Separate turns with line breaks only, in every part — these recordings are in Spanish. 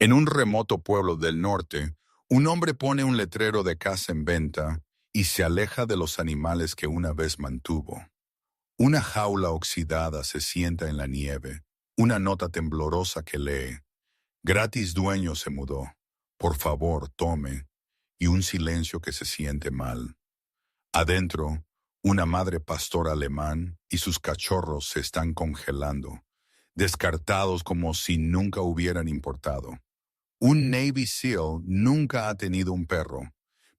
En un remoto pueblo del norte, un hombre pone un letrero de casa en venta y se aleja de los animales que una vez mantuvo. Una jaula oxidada se sienta en la nieve, una nota temblorosa que lee: gratis dueño se mudó, por favor tome, y un silencio que se siente mal. Adentro, una madre pastor alemán y sus cachorros se están congelando, descartados como si nunca hubieran importado. Un Navy SEAL nunca ha tenido un perro,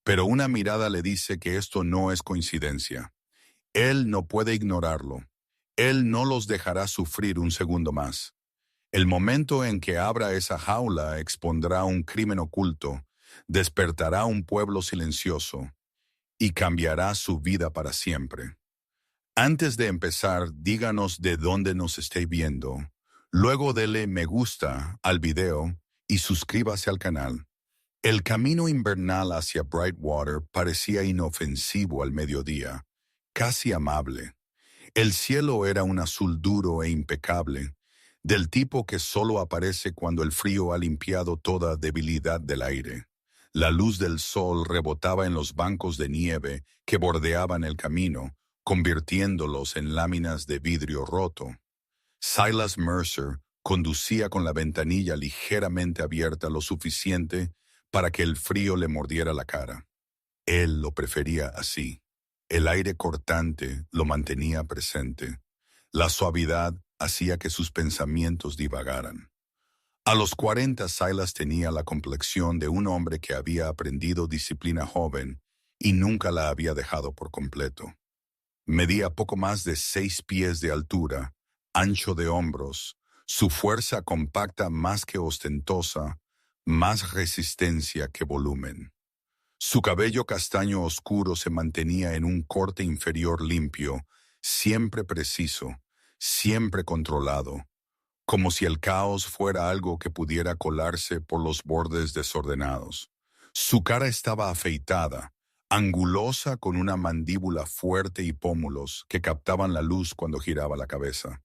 pero una mirada le dice que esto no es coincidencia. Él no puede ignorarlo. Él no los dejará sufrir un segundo más. El momento en que abra esa jaula expondrá un crimen oculto, despertará un pueblo silencioso y cambiará su vida para siempre. Antes de empezar, díganos de dónde nos esté viendo. Luego dele me gusta al video y suscríbase al canal. El camino invernal hacia Brightwater parecía inofensivo al mediodía, casi amable. El cielo era un azul duro e impecable, del tipo que solo aparece cuando el frío ha limpiado toda debilidad del aire. La luz del sol rebotaba en los bancos de nieve que bordeaban el camino, convirtiéndolos en láminas de vidrio roto. Silas Mercer conducía con la ventanilla ligeramente abierta lo suficiente para que el frío le mordiera la cara. Él lo prefería así. El aire cortante lo mantenía presente. La suavidad hacía que sus pensamientos divagaran. A los 40, Silas tenía la complexión de un hombre que había aprendido disciplina joven y nunca la había dejado por completo. Medía poco más de 6 pies de altura, ancho de hombros, su fuerza compacta más que ostentosa, más resistencia que volumen. Su cabello castaño oscuro se mantenía en un corte inferior limpio, siempre preciso, siempre controlado, como si el caos fuera algo que pudiera colarse por los bordes desordenados. Su cara estaba afeitada, angulosa, con una mandíbula fuerte y pómulos que captaban la luz cuando giraba la cabeza.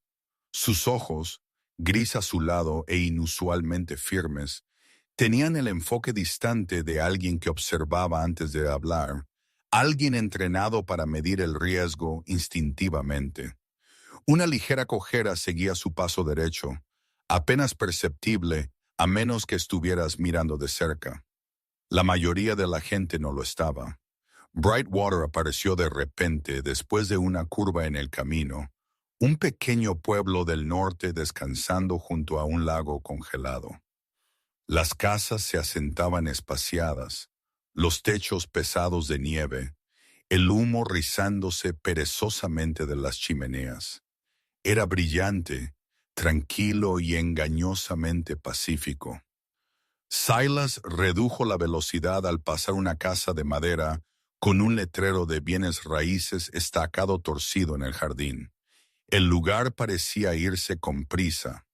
Sus ojos, gris azulado e inusualmente firmes, tenían el enfoque distante de alguien que observaba antes de hablar, alguien entrenado para medir el riesgo instintivamente. Una ligera cojera seguía su paso derecho, apenas perceptible a menos que estuvieras mirando de cerca. La mayoría de la gente no lo estaba. Brightwater apareció de repente después de una curva en el camino, un pequeño pueblo del norte descansando junto a un lago congelado. Las casas se asentaban espaciadas, los techos pesados de nieve, el humo rizándose perezosamente de las chimeneas. Era brillante, tranquilo y engañosamente pacífico. Silas redujo la velocidad al pasar una casa de madera con un letrero de bienes raíces estacado torcido en el jardín. El lugar parecía irse con prisa.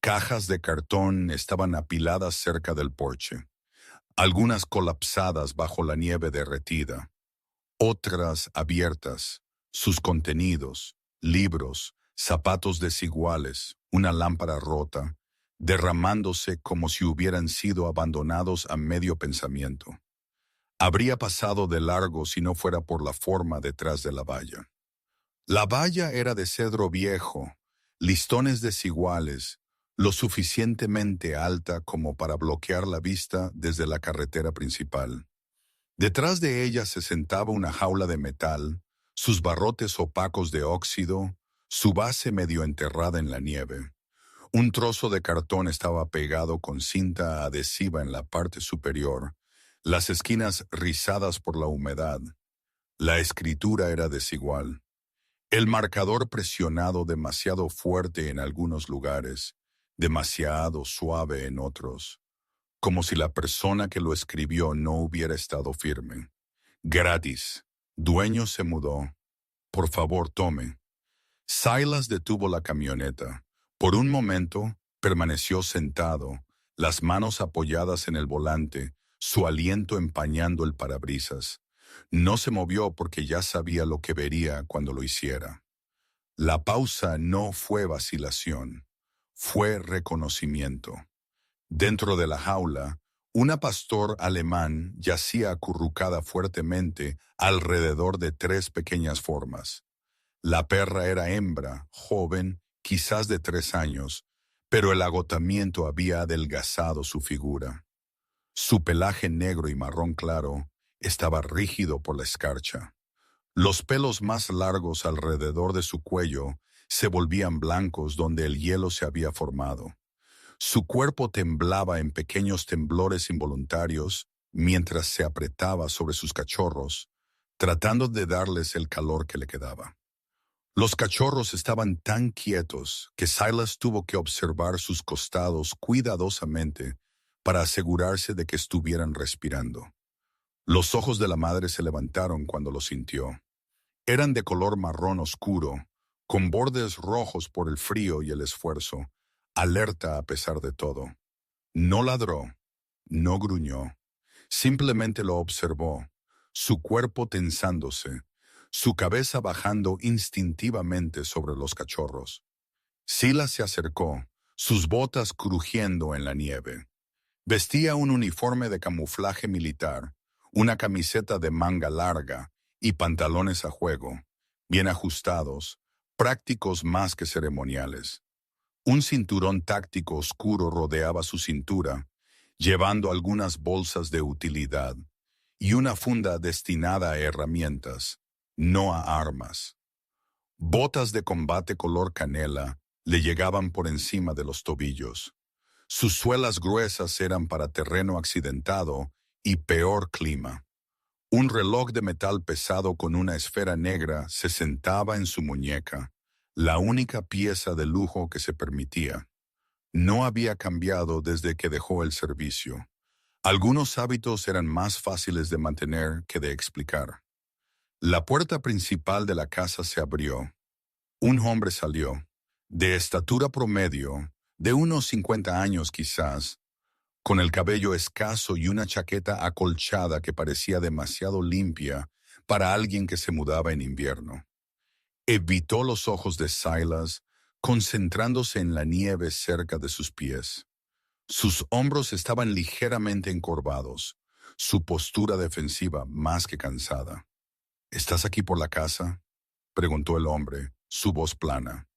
Cajas de cartón estaban apiladas cerca del porche, algunas colapsadas bajo la nieve derretida, otras abiertas, sus contenidos, libros, zapatos desiguales, una lámpara rota, derramándose como si hubieran sido abandonados a medio pensamiento. Habría pasado de largo si no fuera por la forma detrás de la valla. La valla era de cedro viejo, listones desiguales, lo suficientemente alta como para bloquear la vista desde la carretera principal. Detrás de ella se sentaba una jaula de metal, sus barrotes opacos de óxido, su base medio enterrada en la nieve. Un trozo de cartón estaba pegado con cinta adhesiva en la parte superior, las esquinas rizadas por la humedad. La escritura era desigual. El marcador presionado demasiado fuerte en algunos lugares, demasiado suave en otros, como si la persona que lo escribió no hubiera estado firme. Gratis. Dueño se mudó. Por favor, tome. Silas detuvo la camioneta. Por un momento, permaneció sentado, las manos apoyadas en el volante, su aliento empañando el parabrisas. No se movió porque ya sabía lo que vería cuando lo hiciera. La pausa no fue vacilación, fue reconocimiento. Dentro de la jaula, una pastor alemán yacía acurrucada fuertemente alrededor de 3 pequeñas formas. La perra era hembra, joven, quizás de 3 años, pero el agotamiento había adelgazado su figura. Su pelaje negro y marrón claro estaba rígido por la escarcha. Los pelos más largos alrededor de su cuello se volvían blancos donde el hielo se había formado. Su cuerpo temblaba en pequeños temblores involuntarios mientras se apretaba sobre sus cachorros, tratando de darles el calor que le quedaba. Los cachorros estaban tan quietos que Silas tuvo que observar sus costados cuidadosamente para asegurarse de que estuvieran respirando. Los ojos de la madre se levantaron cuando lo sintió. Eran de color marrón oscuro, con bordes rojos por el frío y el esfuerzo, alerta a pesar de todo. No ladró, no gruñó, simplemente lo observó, su cuerpo tensándose, su cabeza bajando instintivamente sobre los cachorros. Silas se acercó, sus botas crujiendo en la nieve. Vestía un uniforme de camuflaje militar, una camiseta de manga larga y pantalones a juego, bien ajustados, prácticos más que ceremoniales. Un cinturón táctico oscuro rodeaba su cintura, llevando algunas bolsas de utilidad, y una funda destinada a herramientas, no a armas. Botas de combate color canela le llegaban por encima de los tobillos. Sus suelas gruesas eran para terreno accidentado y peor clima. Un reloj de metal pesado con una esfera negra se sentaba en su muñeca, la única pieza de lujo que se permitía. No había cambiado desde que dejó el servicio. Algunos hábitos eran más fáciles de mantener que de explicar. La puerta principal de la casa se abrió. Un hombre salió, de estatura promedio, de unos 50 años quizás, con el cabello escaso y una chaqueta acolchada que parecía demasiado limpia para alguien que se mudaba en invierno. Evitó los ojos de Silas, concentrándose en la nieve cerca de sus pies. Sus hombros estaban ligeramente encorvados, su postura defensiva más que cansada. ¿Estás aquí por la casa?, preguntó el hombre, su voz plana.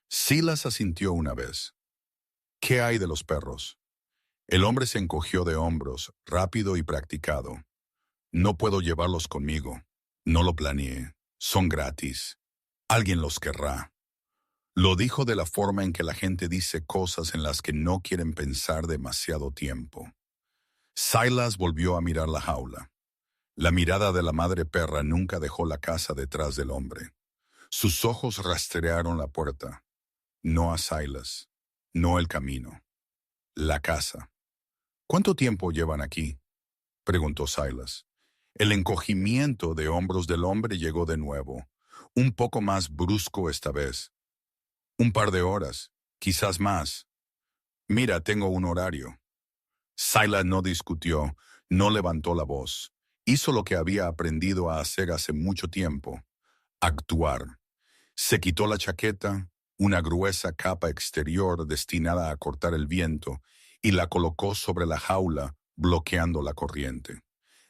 Silas asintió una vez. ¿Qué hay de los perros? El hombre se encogió de hombros, rápido y practicado. No puedo llevarlos conmigo. No lo planeé. Son gratis. Alguien los querrá. Lo dijo de la forma en que la gente dice cosas en las que no quieren pensar demasiado tiempo. Silas volvió a mirar la jaula. La mirada de la madre perra nunca dejó la casa detrás del hombre. Sus ojos rastrearon la puerta. No a Silas. No el camino. La casa. ¿Cuánto tiempo llevan aquí?, preguntó Silas. El encogimiento de hombros del hombre llegó de nuevo, un poco más brusco esta vez. Un par de horas, quizás más. Mira, tengo un horario. Silas no discutió, no levantó la voz. Hizo lo que había aprendido a hacer hace mucho tiempo: actuar. Se quitó la chaqueta, una gruesa capa exterior destinada a cortar el viento, y la colocó sobre la jaula, bloqueando la corriente.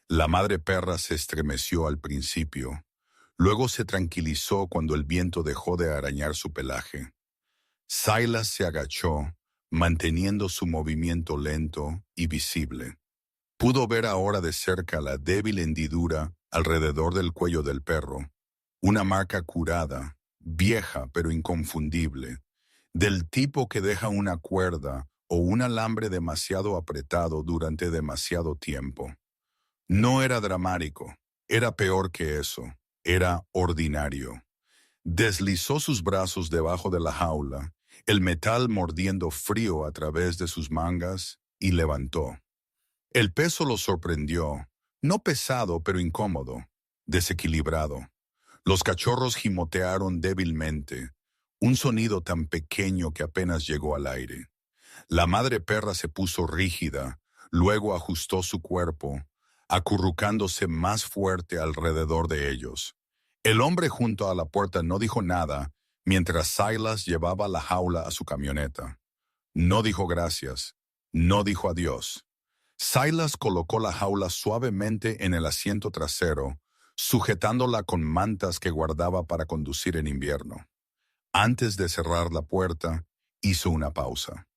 La madre perra se estremeció al principio. Luego se tranquilizó cuando el viento dejó de arañar su pelaje. Silas se agachó, manteniendo su movimiento lento y visible. Pudo ver ahora de cerca la débil hendidura alrededor del cuello del perro, una marca curada, vieja pero inconfundible, del tipo que deja una cuerda o un alambre demasiado apretado durante demasiado tiempo. No era dramático, era peor que eso, era ordinario. Deslizó sus brazos debajo de la jaula, el metal mordiendo frío a través de sus mangas, y levantó. El peso lo sorprendió, no pesado pero incómodo, desequilibrado. Los cachorros gimotearon débilmente, un sonido tan pequeño que apenas llegó al aire. La madre perra se puso rígida, luego ajustó su cuerpo, acurrucándose más fuerte alrededor de ellos. El hombre junto a la puerta no dijo nada mientras Silas llevaba la jaula a su camioneta. No dijo gracias, No dijo adiós. Silas colocó la jaula suavemente en el asiento trasero, sujetándola con mantas que guardaba para conducir en invierno. Antes de cerrar la puerta, hizo una pausa.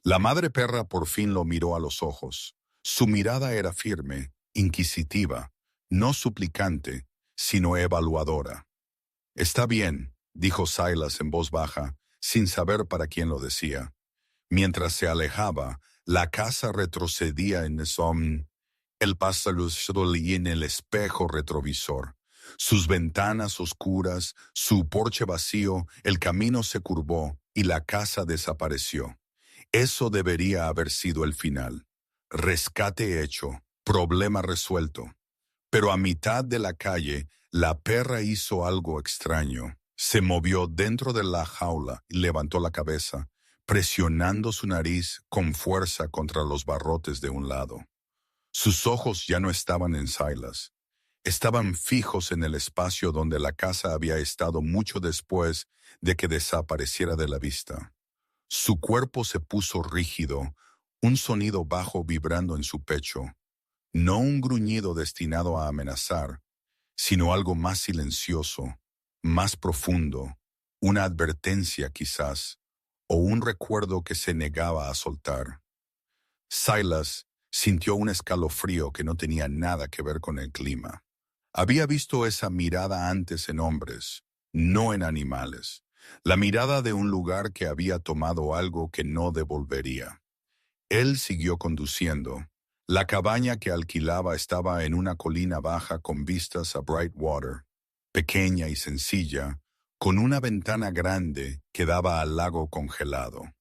La madre perra por fin lo miró a los ojos. Su mirada era firme, inquisitiva, no suplicante, sino evaluadora. «Está bien», dijo Silas en voz baja, sin saber para quién lo decía. Mientras se alejaba, la casa retrocedía en el pasado y en el espejo retrovisor. Sus ventanas oscuras, su porche vacío, el camino se curvó y la casa desapareció. Eso debería haber sido el final. Rescate hecho, problema resuelto. Pero a mitad de la calle, la perra hizo algo extraño. Se movió dentro de la jaula y levantó la cabeza, presionando su nariz con fuerza contra los barrotes de un lado. Sus ojos ya no estaban en Silas. Estaban fijos en el espacio donde la casa había estado mucho después de que desapareciera de la vista. Su cuerpo se puso rígido, un sonido bajo vibrando en su pecho. No un gruñido destinado a amenazar, sino algo más silencioso, más profundo, una advertencia quizás, o un recuerdo que se negaba a soltar. Silas sintió un escalofrío que no tenía nada que ver con el clima. Había visto esa mirada antes en hombres, no en animales. La mirada de un lugar que había tomado algo que no devolvería. Él siguió conduciendo. La cabaña que alquilaba estaba en una colina baja con vistas a Brightwater, pequeña y sencilla, con una ventana grande que daba al lago congelado.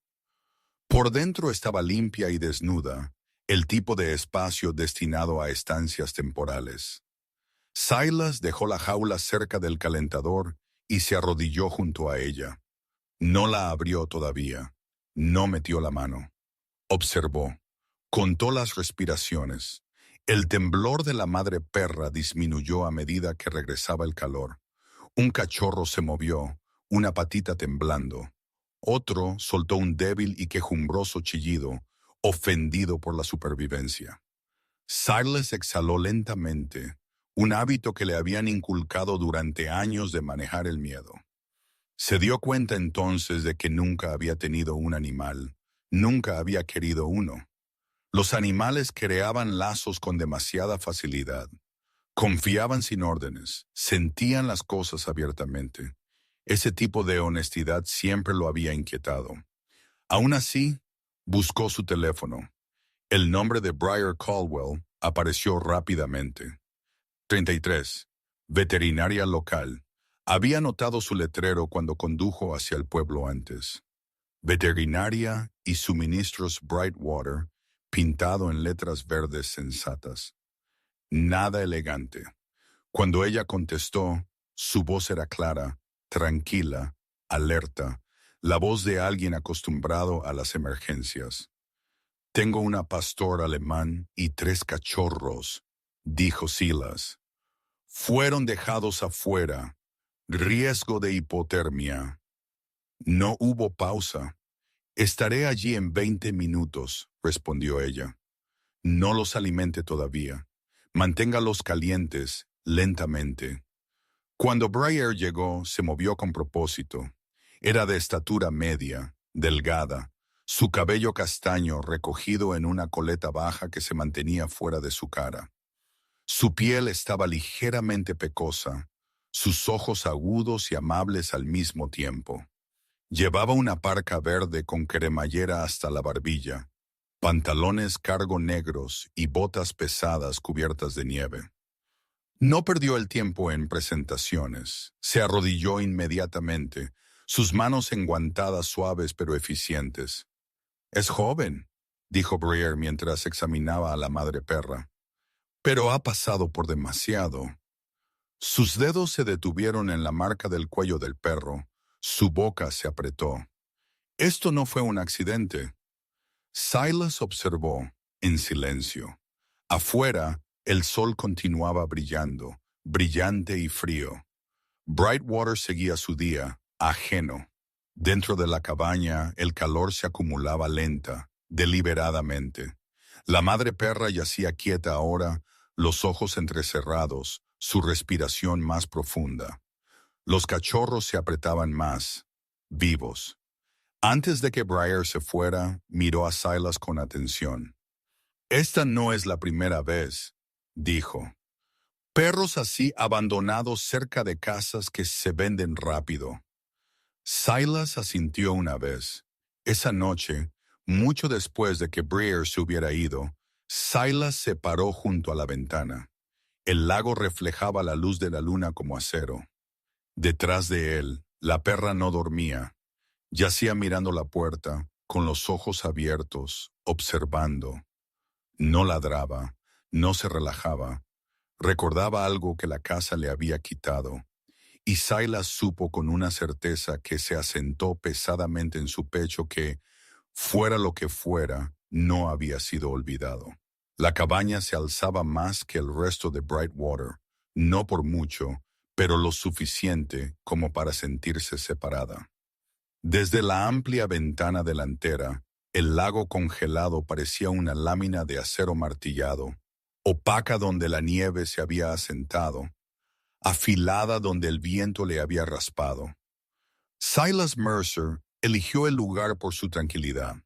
Por dentro estaba limpia y desnuda, el tipo de espacio destinado a estancias temporales. Silas dejó la jaula cerca del calentador y se arrodilló junto a ella. No la abrió todavía. No metió la mano. Observó. Contó las respiraciones. El temblor de la madre perra disminuyó a medida que regresaba el calor. Un cachorro se movió, una patita temblando. Otro soltó un débil y quejumbroso chillido, ofendido por la supervivencia. Silas exhaló lentamente, un hábito que le habían inculcado durante años de manejar el miedo. Se dio cuenta entonces de que nunca había tenido un animal, nunca había querido uno. Los animales creaban lazos con demasiada facilidad. Confiaban sin órdenes, sentían las cosas abiertamente. Ese tipo de honestidad siempre lo había inquietado. Aún así, buscó su teléfono. El nombre de Briar Caldwell apareció rápidamente. 33. Veterinaria local. Había notado su letrero cuando condujo hacia el pueblo antes. Veterinaria y suministros Brightwater, pintado en letras verdes sensatas. Nada elegante. Cuando ella contestó, su voz era clara, tranquila, alerta, la voz de alguien acostumbrado a las emergencias. «Tengo una pastor alemán y 3 cachorros», dijo Silas. «Fueron dejados afuera. Riesgo de hipotermia». No hubo pausa. «Estaré allí en 20 minutos», respondió ella. «No los alimente todavía. Manténgalos calientes, lentamente». Cuando Briar llegó, se movió con propósito. Era de estatura media, delgada, su cabello castaño recogido en una coleta baja que se mantenía fuera de su cara. Su piel estaba ligeramente pecosa, sus ojos agudos y amables al mismo tiempo. Llevaba una parca verde con cremallera hasta la barbilla, pantalones cargo negros y botas pesadas cubiertas de nieve. No perdió el tiempo en presentaciones. Se arrodilló inmediatamente, sus manos enguantadas suaves pero eficientes. «Es joven», dijo Briar mientras examinaba a la madre perra. «Pero ha pasado por demasiado». Sus dedos se detuvieron en la marca del cuello del perro. Su boca se apretó. Esto no fue un accidente. Silas observó, en silencio. Afuera, el sol continuaba brillando, brillante y frío. Brightwater seguía su día, ajeno. Dentro de la cabaña, el calor se acumulaba lenta, deliberadamente. La madre perra yacía quieta ahora, los ojos entrecerrados, su respiración más profunda. Los cachorros se apretaban más, vivos. Antes de que Briar se fuera, miró a Silas con atención. «Esta no es la primera vez», dijo. «Perros así abandonados cerca de casas que se venden rápido». Silas asintió una vez. Esa noche, mucho después de que Briar se hubiera ido, Silas se paró junto a la ventana. El lago reflejaba la luz de la luna como acero. Detrás de él, la perra no dormía. Yacía mirando la puerta, con los ojos abiertos, observando. No ladraba, no se relajaba. Recordaba algo que la casa le había quitado. Y Silas supo con una certeza que se asentó pesadamente en su pecho que, fuera lo que fuera, no había sido olvidado. La cabaña se alzaba más que el resto de Brightwater, no por mucho, pero lo suficiente como para sentirse separada. Desde la amplia ventana delantera, el lago congelado parecía una lámina de acero martillado, opaca donde la nieve se había asentado, afilada donde el viento le había raspado. Silas Mercer eligió el lugar por su tranquilidad.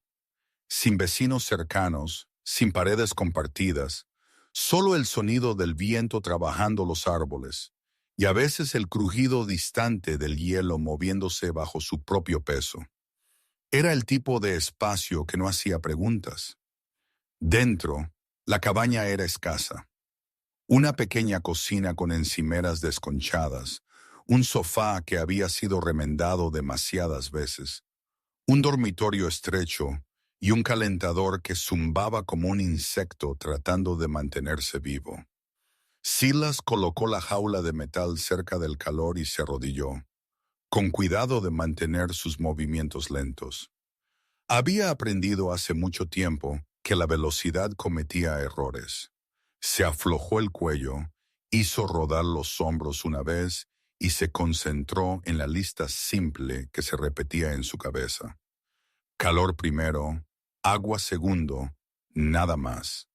Sin vecinos cercanos, sin paredes compartidas, solo el sonido del viento trabajando los árboles, y a veces el crujido distante del hielo moviéndose bajo su propio peso. Era el tipo de espacio que no hacía preguntas. Dentro, la cabaña era escasa. Una pequeña cocina con encimeras desconchadas, un sofá que había sido remendado demasiadas veces, un dormitorio estrecho y un calentador que zumbaba como un insecto tratando de mantenerse vivo. Silas colocó la jaula de metal cerca del calor y se arrodilló, con cuidado de mantener sus movimientos lentos. Había aprendido hace mucho tiempo que la velocidad cometía errores. Se aflojó el cuello, hizo rodar los hombros una vez y se concentró en la lista simple que se repetía en su cabeza. Calor primero, agua segundo, nada más.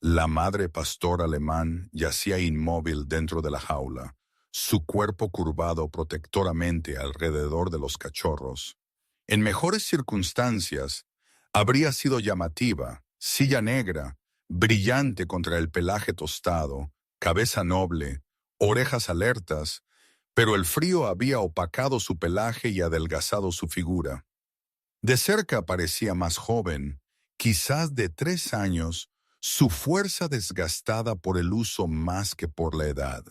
La madre pastor alemán yacía inmóvil dentro de la jaula, su cuerpo curvado protectoramente alrededor de los cachorros. En mejores circunstancias, habría sido llamativa, silla negra, brillante contra el pelaje tostado, cabeza noble, orejas alertas, pero el frío había opacado su pelaje y adelgazado su figura. De cerca parecía más joven, quizás de 3 años, su fuerza desgastada por el uso más que por la edad.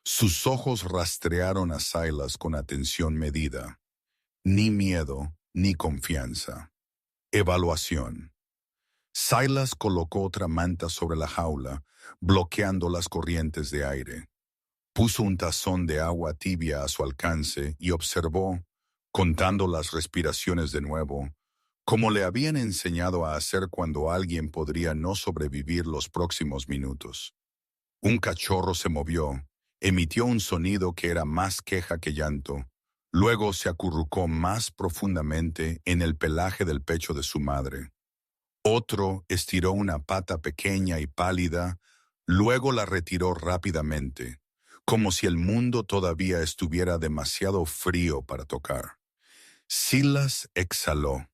Sus ojos rastrearon a Silas con atención medida. Ni miedo, ni confianza. Evaluación. Silas colocó otra manta sobre la jaula, bloqueando las corrientes de aire. Puso un tazón de agua tibia a su alcance y observó, contando las respiraciones de nuevo, como le habían enseñado a hacer cuando alguien podría no sobrevivir los próximos minutos. Un cachorro se movió, emitió un sonido que era más queja que llanto, luego se acurrucó más profundamente en el pelaje del pecho de su madre. Otro estiró una pata pequeña y pálida, luego la retiró rápidamente, como si el mundo todavía estuviera demasiado frío para tocar. Silas exhaló.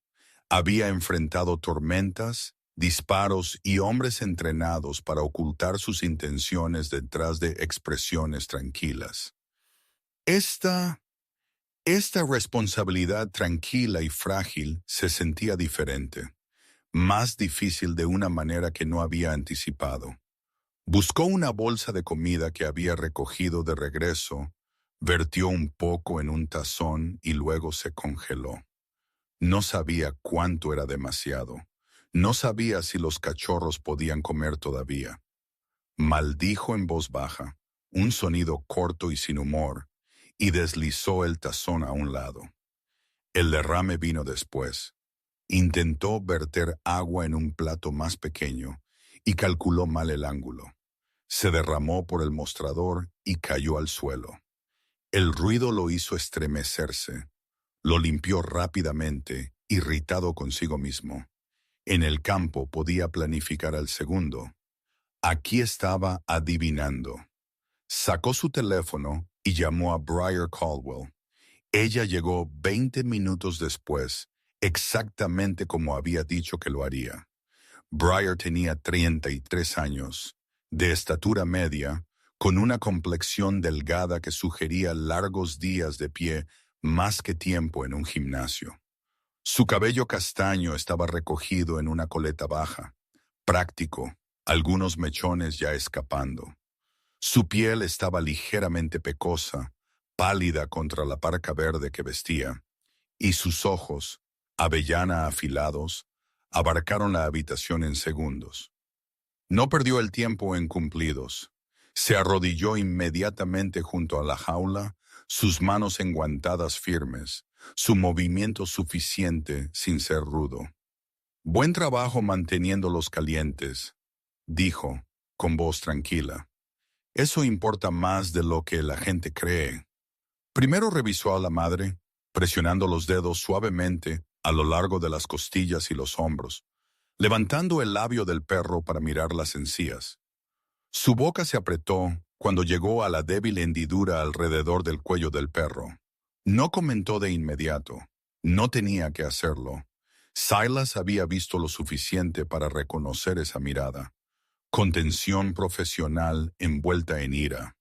Había enfrentado tormentas, disparos y hombres entrenados para ocultar sus intenciones detrás de expresiones tranquilas. Esta responsabilidad tranquila y frágil se sentía diferente, más difícil de una manera que no había anticipado. Buscó una bolsa de comida que había recogido de regreso, vertió un poco en un tazón y luego se congeló. No sabía cuánto era demasiado. No sabía si los cachorros podían comer todavía. Maldijo en voz baja, un sonido corto y sin humor, y deslizó el tazón a un lado. El derrame vino después. Intentó verter agua en un plato más pequeño y calculó mal el ángulo. Se derramó por el mostrador y cayó al suelo. El ruido lo hizo estremecerse. Lo limpió rápidamente, irritado consigo mismo. En el campo podía planificar al segundo. Aquí estaba adivinando. Sacó su teléfono y llamó a Briar Caldwell. Ella llegó 20 minutos después, exactamente como había dicho que lo haría. Briar tenía 33 años, de estatura media, con una complexión delgada que sugería largos días de pie más que tiempo en un gimnasio. Su cabello castaño estaba recogido en una coleta baja, práctico, algunos mechones ya escapando. Su piel estaba ligeramente pecosa, pálida contra la parca verde que vestía, y sus ojos, avellana afilados, abarcaron la habitación en segundos. No perdió el tiempo en cumplidos. Se arrodilló inmediatamente junto a la jaula, sus manos enguantadas firmes, su movimiento suficiente sin ser rudo. Buen trabajo manteniéndolos calientes, dijo, con voz tranquila. Eso importa más de lo que la gente cree. Primero revisó a la madre, presionando los dedos suavemente a lo largo de las costillas y los hombros, levantando el labio del perro para mirar las encías. Su boca se apretó cuando llegó a la débil hendidura alrededor del cuello del perro. No comentó de inmediato. No tenía que hacerlo. Silas había visto lo suficiente para reconocer esa mirada. Contención profesional envuelta en ira.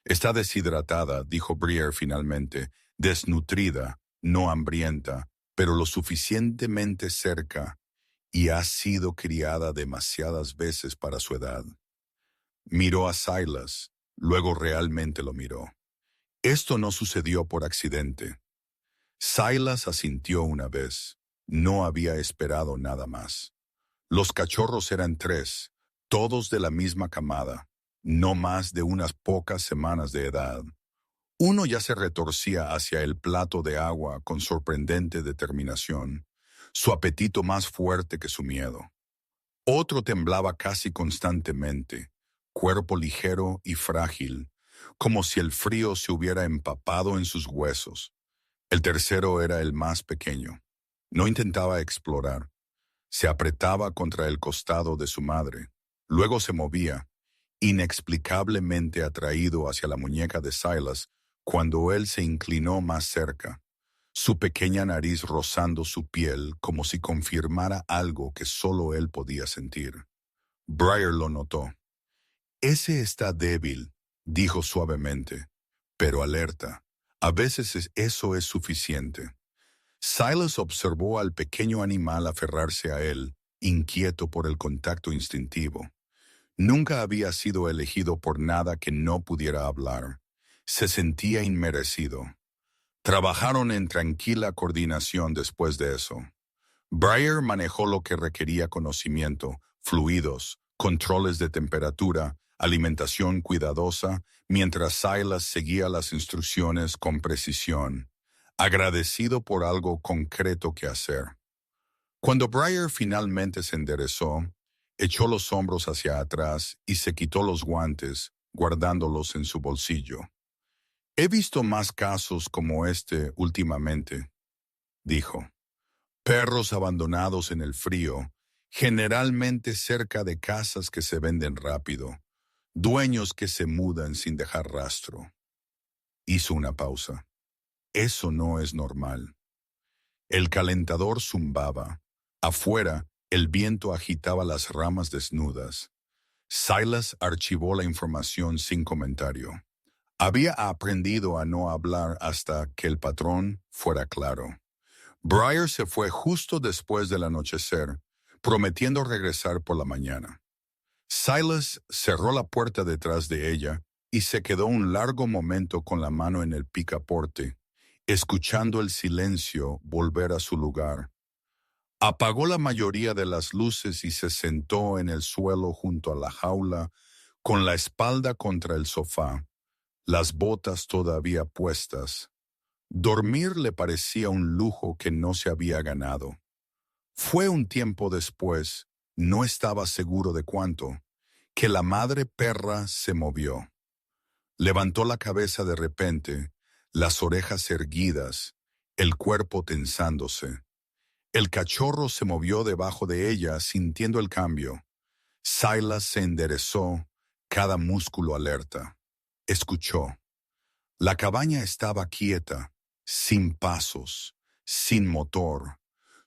Está deshidratada, dijo Briar finalmente, desnutrida, no hambrienta, pero lo suficientemente cerca, y ha sido criada demasiadas veces para su edad. Miró a Silas, luego realmente lo miró. Esto no sucedió por accidente. Silas asintió una vez. No había esperado nada más. Los cachorros eran 3, todos de la misma camada, no más de unas pocas semanas de edad. Uno ya se retorcía hacia el plato de agua con sorprendente determinación, su apetito más fuerte que su miedo. Otro temblaba casi constantemente, cuerpo ligero y frágil, como si el frío se hubiera empapado en sus huesos. El tercero era el más pequeño. No intentaba explorar. Se apretaba contra el costado de su madre. Luego se movía, inexplicablemente atraído hacia la muñeca de Silas cuando él se inclinó más cerca, su pequeña nariz rozando su piel como si confirmara algo que solo él podía sentir. Briar lo notó. Ese está débil, dijo suavemente, pero alerta. A veces eso es suficiente. Silas observó al pequeño animal aferrarse a él, inquieto por el contacto instintivo. Nunca había sido elegido por nada que no pudiera hablar. Se sentía inmerecido. Trabajaron en tranquila coordinación después de eso. Briar manejó lo que requería conocimiento, fluidos, controles de temperatura, alimentación cuidadosa, mientras Silas seguía las instrucciones con precisión, agradecido por algo concreto que hacer. Cuando Briar finalmente se enderezó, echó los hombros hacia atrás y se quitó los guantes, guardándolos en su bolsillo. He visto más casos como este últimamente, dijo. Perros abandonados en el frío, generalmente cerca de casas que se venden rápido, dueños que se mudan sin dejar rastro. Hizo una pausa. Eso no es normal. El calentador zumbaba. Afuera, el viento agitaba las ramas desnudas. Silas archivó la información sin comentario. Había aprendido a no hablar hasta que el patrón fuera claro. Briar se fue justo después del anochecer, prometiendo regresar por la mañana. Silas cerró la puerta detrás de ella y se quedó un largo momento con la mano en el picaporte, escuchando el silencio volver a su lugar. Apagó la mayoría de las luces y se sentó en el suelo junto a la jaula, con la espalda contra el sofá, las botas todavía puestas. Dormir le parecía un lujo que no se había ganado. Fue un tiempo después, no estaba seguro de cuánto, que la madre perra se movió. Levantó la cabeza de repente, las orejas erguidas, el cuerpo tensándose. El cachorro se movió debajo de ella, sintiendo el cambio. Silas se enderezó, cada músculo alerta. Escuchó. La cabaña estaba quieta, sin pasos, sin motor,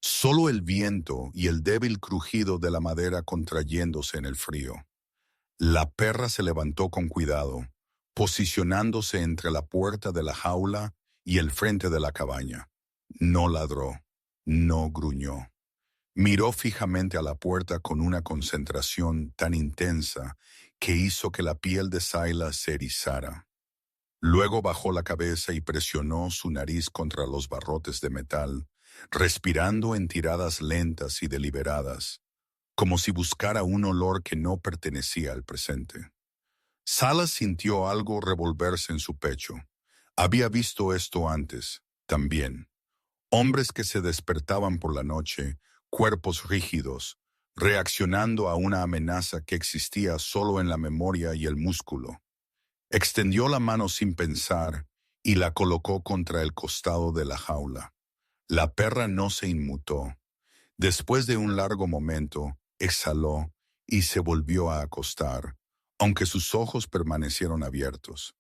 solo el viento y el débil crujido de la madera contrayéndose en el frío. La perra se levantó con cuidado, posicionándose entre la puerta de la jaula y el frente de la cabaña. No ladró, no gruñó. Miró fijamente a la puerta con una concentración tan intensa que hizo que la piel de Silas se erizara. Luego bajó la cabeza y presionó su nariz contra los barrotes de metal, respirando en tiradas lentas y deliberadas, como si buscara un olor que no pertenecía al presente. Silas sintió algo revolverse en su pecho. Había visto esto antes, también. Hombres que se despertaban por la noche, cuerpos rígidos, reaccionando a una amenaza que existía solo en la memoria y el músculo. Extendió la mano sin pensar y la colocó contra el costado de la jaula. La perra no se inmutó. Después de un largo momento, exhaló y se volvió a acostar, aunque sus ojos permanecieron abiertos.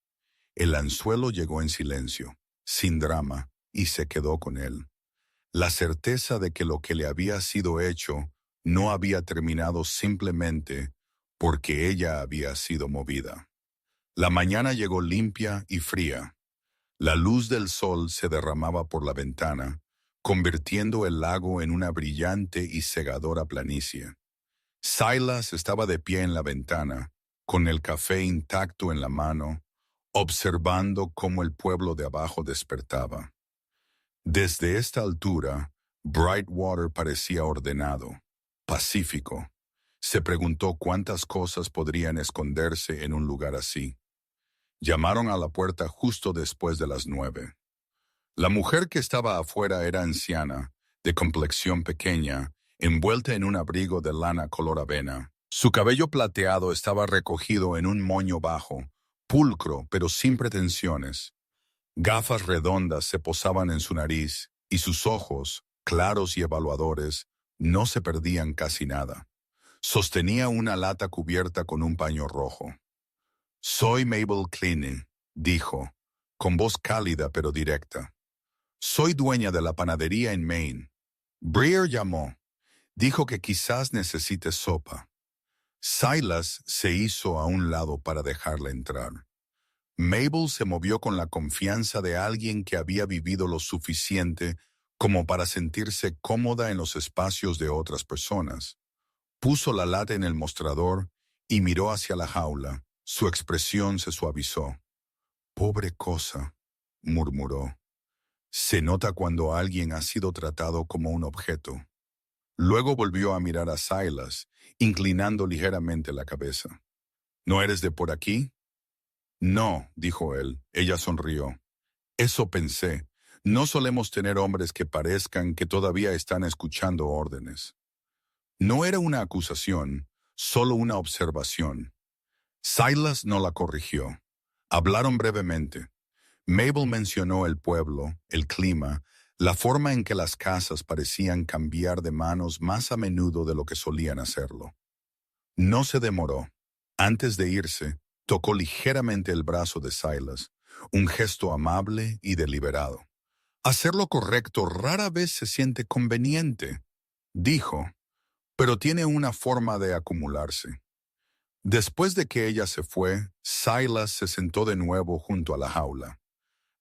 El anzuelo llegó en silencio, sin drama, y se quedó con él. La certeza de que lo que le había sido hecho no había terminado simplemente porque ella había sido movida. La mañana llegó limpia y fría. La luz del sol se derramaba por la ventana, convirtiendo el lago en una brillante y cegadora planicie. Silas estaba de pie en la ventana, con el café intacto en la mano, observando cómo el pueblo de abajo despertaba. Desde esta altura, Brightwater parecía ordenado, pacífico. Se preguntó cuántas cosas podrían esconderse en un lugar así. Llamaron a la puerta justo después de las 9. La mujer que estaba afuera era anciana, de complexión pequeña, envuelta en un abrigo de lana color avena. Su cabello plateado estaba recogido en un moño bajo, pulcro pero sin pretensiones. Gafas redondas se posaban en su nariz y sus ojos, claros y evaluadores, no se perdían casi nada. Sostenía una lata cubierta con un paño rojo. «Soy Mabel Cleaning», dijo, con voz cálida pero directa. «Soy dueña de la panadería en Maine. Breer llamó. Dijo que quizás necesite sopa». Silas se hizo a un lado para dejarla entrar. Mabel se movió con la confianza de alguien que había vivido lo suficiente como para sentirse cómoda en los espacios de otras personas. Puso la lata en el mostrador y miró hacia la jaula. Su expresión se suavizó. «Pobre cosa», murmuró. «Se nota cuando alguien ha sido tratado como un objeto». Luego volvió a mirar a Silas, inclinando ligeramente la cabeza. «¿No eres de por aquí?» «No», dijo él. Ella sonrió. «Eso pensé. No solemos tener hombres que parezcan que todavía están escuchando órdenes». No era una acusación, solo una observación. Silas no la corrigió. Hablaron brevemente. Mabel mencionó el pueblo, el clima, la forma en que las casas parecían cambiar de manos más a menudo de lo que solían hacerlo. No se demoró. Antes de irse, tocó ligeramente el brazo de Silas, un gesto amable y deliberado. «Hacer lo correcto rara vez se siente conveniente», dijo, «pero tiene una forma de acumularse». Después de que ella se fue, Silas se sentó de nuevo junto a la jaula.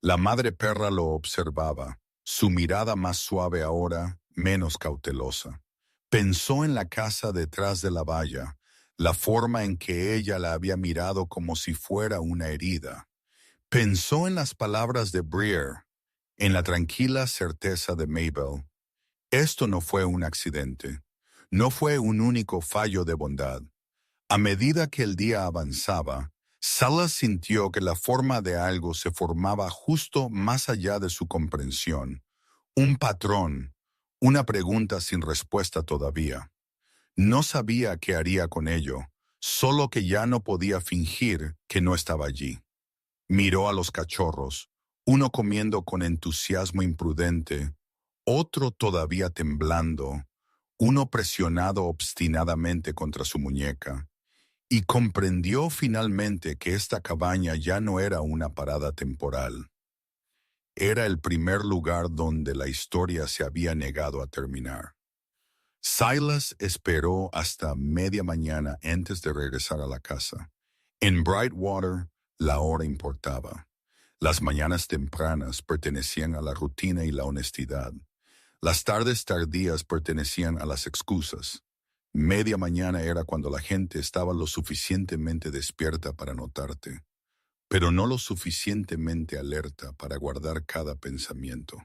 La madre perra lo observaba, su mirada más suave ahora, menos cautelosa. Pensó en la casa detrás de la valla, la forma en que ella la había mirado como si fuera una herida. Pensó en las palabras de Breer, en la tranquila certeza de Mabel. Esto no fue un accidente, no fue un único fallo de bondad. A medida que el día avanzaba, Silas sintió que la forma de algo se formaba justo más allá de su comprensión. Un patrón, una pregunta sin respuesta todavía. No sabía qué haría con ello, solo que ya no podía fingir que no estaba allí. Miró a los cachorros, uno comiendo con entusiasmo imprudente, otro todavía temblando, uno presionado obstinadamente contra su muñeca, y comprendió finalmente que esta cabaña ya no era una parada temporal. Era el primer lugar donde la historia se había negado a terminar. Silas esperó hasta media mañana antes de regresar a la casa. En Brightwater, la hora importaba. Las mañanas tempranas pertenecían a la rutina y la honestidad. Las tardes tardías pertenecían a las excusas. Media mañana era cuando la gente estaba lo suficientemente despierta para notarte, pero no lo suficientemente alerta para guardar cada pensamiento.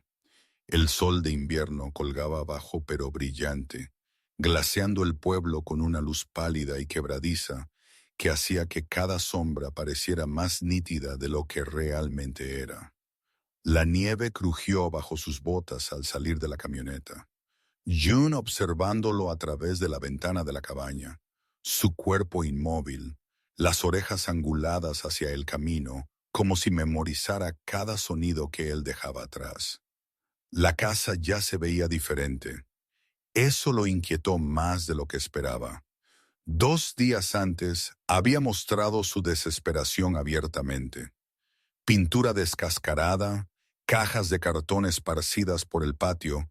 El sol de invierno colgaba abajo pero brillante, glaseando el pueblo con una luz pálida y quebradiza que hacía que cada sombra pareciera más nítida de lo que realmente era. La nieve crujió bajo sus botas al salir de la camioneta. June observándolo a través de la ventana de la cabaña, su cuerpo inmóvil, las orejas anguladas hacia el camino, como si memorizara cada sonido que él dejaba atrás. La casa ya se veía diferente. Eso lo inquietó más de lo que esperaba. 2 días antes había mostrado su desesperación abiertamente. Pintura descascarada, cajas de cartón esparcidas por el patio,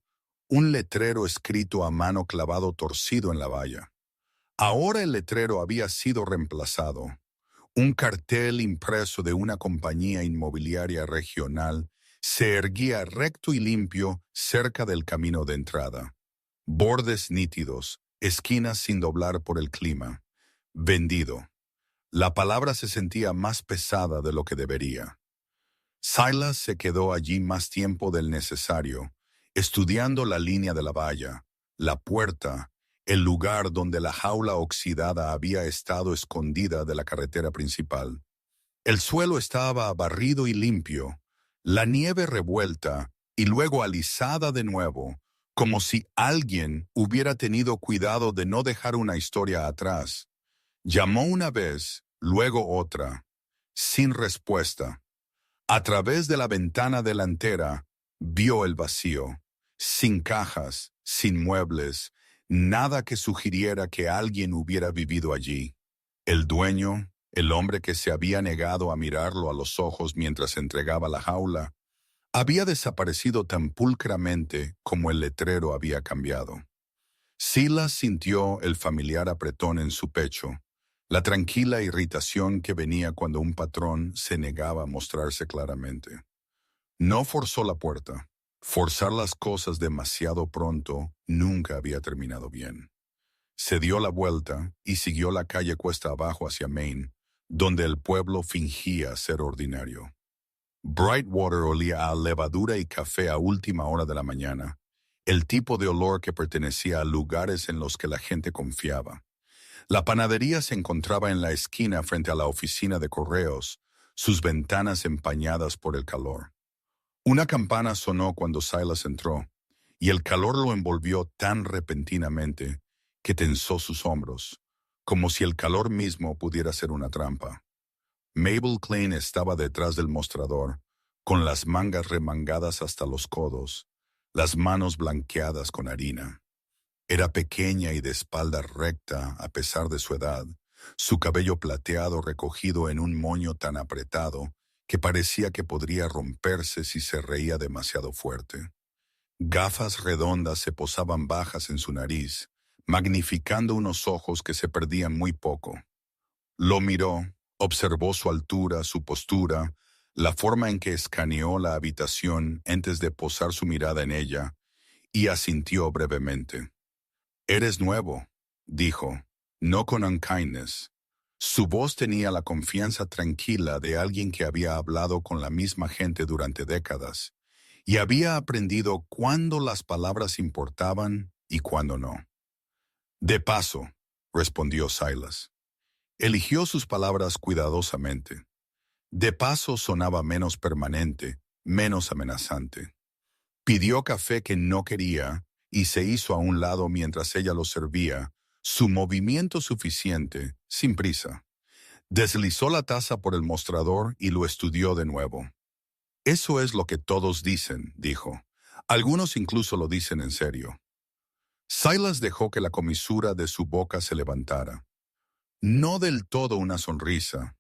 un letrero escrito a mano clavado torcido en la valla. Ahora el letrero había sido reemplazado. Un cartel impreso de una compañía inmobiliaria regional se erguía recto y limpio cerca del camino de entrada. Bordes nítidos, esquinas sin doblar por el clima. Vendido. La palabra se sentía más pesada de lo que debería. Silas se quedó allí más tiempo del necesario, estudiando la línea de la valla, la puerta, el lugar donde la jaula oxidada había estado escondida de la carretera principal. El suelo estaba barrido y limpio, la nieve revuelta y luego alisada de nuevo, como si alguien hubiera tenido cuidado de no dejar una historia atrás. Llamó una vez, luego otra, sin respuesta. A través de la ventana delantera, vio el vacío, sin cajas, sin muebles, nada que sugiriera que alguien hubiera vivido allí. El dueño, el hombre que se había negado a mirarlo a los ojos mientras entregaba la jaula, había desaparecido tan pulcramente como el letrero había cambiado. Silas sintió el familiar apretón en su pecho, la tranquila irritación que venía cuando un patrón se negaba a mostrarse claramente. No forzó la puerta. Forzar las cosas demasiado pronto nunca había terminado bien. Se dio la vuelta y siguió la calle cuesta abajo hacia Main, donde el pueblo fingía ser ordinario. Brightwater olía a levadura y café a última hora de la mañana, el tipo de olor que pertenecía a lugares en los que la gente confiaba. La panadería se encontraba en la esquina frente a la oficina de correos, sus ventanas empañadas por el calor. Una campana sonó cuando Silas entró, y el calor lo envolvió tan repentinamente que tensó sus hombros, como si el calor mismo pudiera ser una trampa. Mabel Klein estaba detrás del mostrador, con las mangas remangadas hasta los codos, las manos blanqueadas con harina. Era pequeña y de espalda recta a pesar de su edad, su cabello plateado recogido en un moño tan apretado que parecía que podría romperse si se reía demasiado fuerte. Gafas redondas se posaban bajas en su nariz, magnificando unos ojos que se perdían muy poco. Lo miró, observó su altura, su postura, la forma en que escaneó la habitación antes de posar su mirada en ella, y asintió brevemente. «Eres nuevo», dijo, no con unkindness. Su voz tenía la confianza tranquila de alguien que había hablado con la misma gente durante décadas y había aprendido cuándo las palabras importaban y cuándo no. «De paso», respondió Silas. Eligió sus palabras cuidadosamente. De paso sonaba menos permanente, menos amenazante. Pidió café que no quería y se hizo a un lado mientras ella lo servía, su movimiento suficiente, sin prisa. Deslizó la taza por el mostrador y lo estudió de nuevo. «Eso es lo que todos dicen», dijo. Algunos incluso lo dicen en serio. Silas dejó que la comisura de su boca se levantara. No del todo una sonrisa.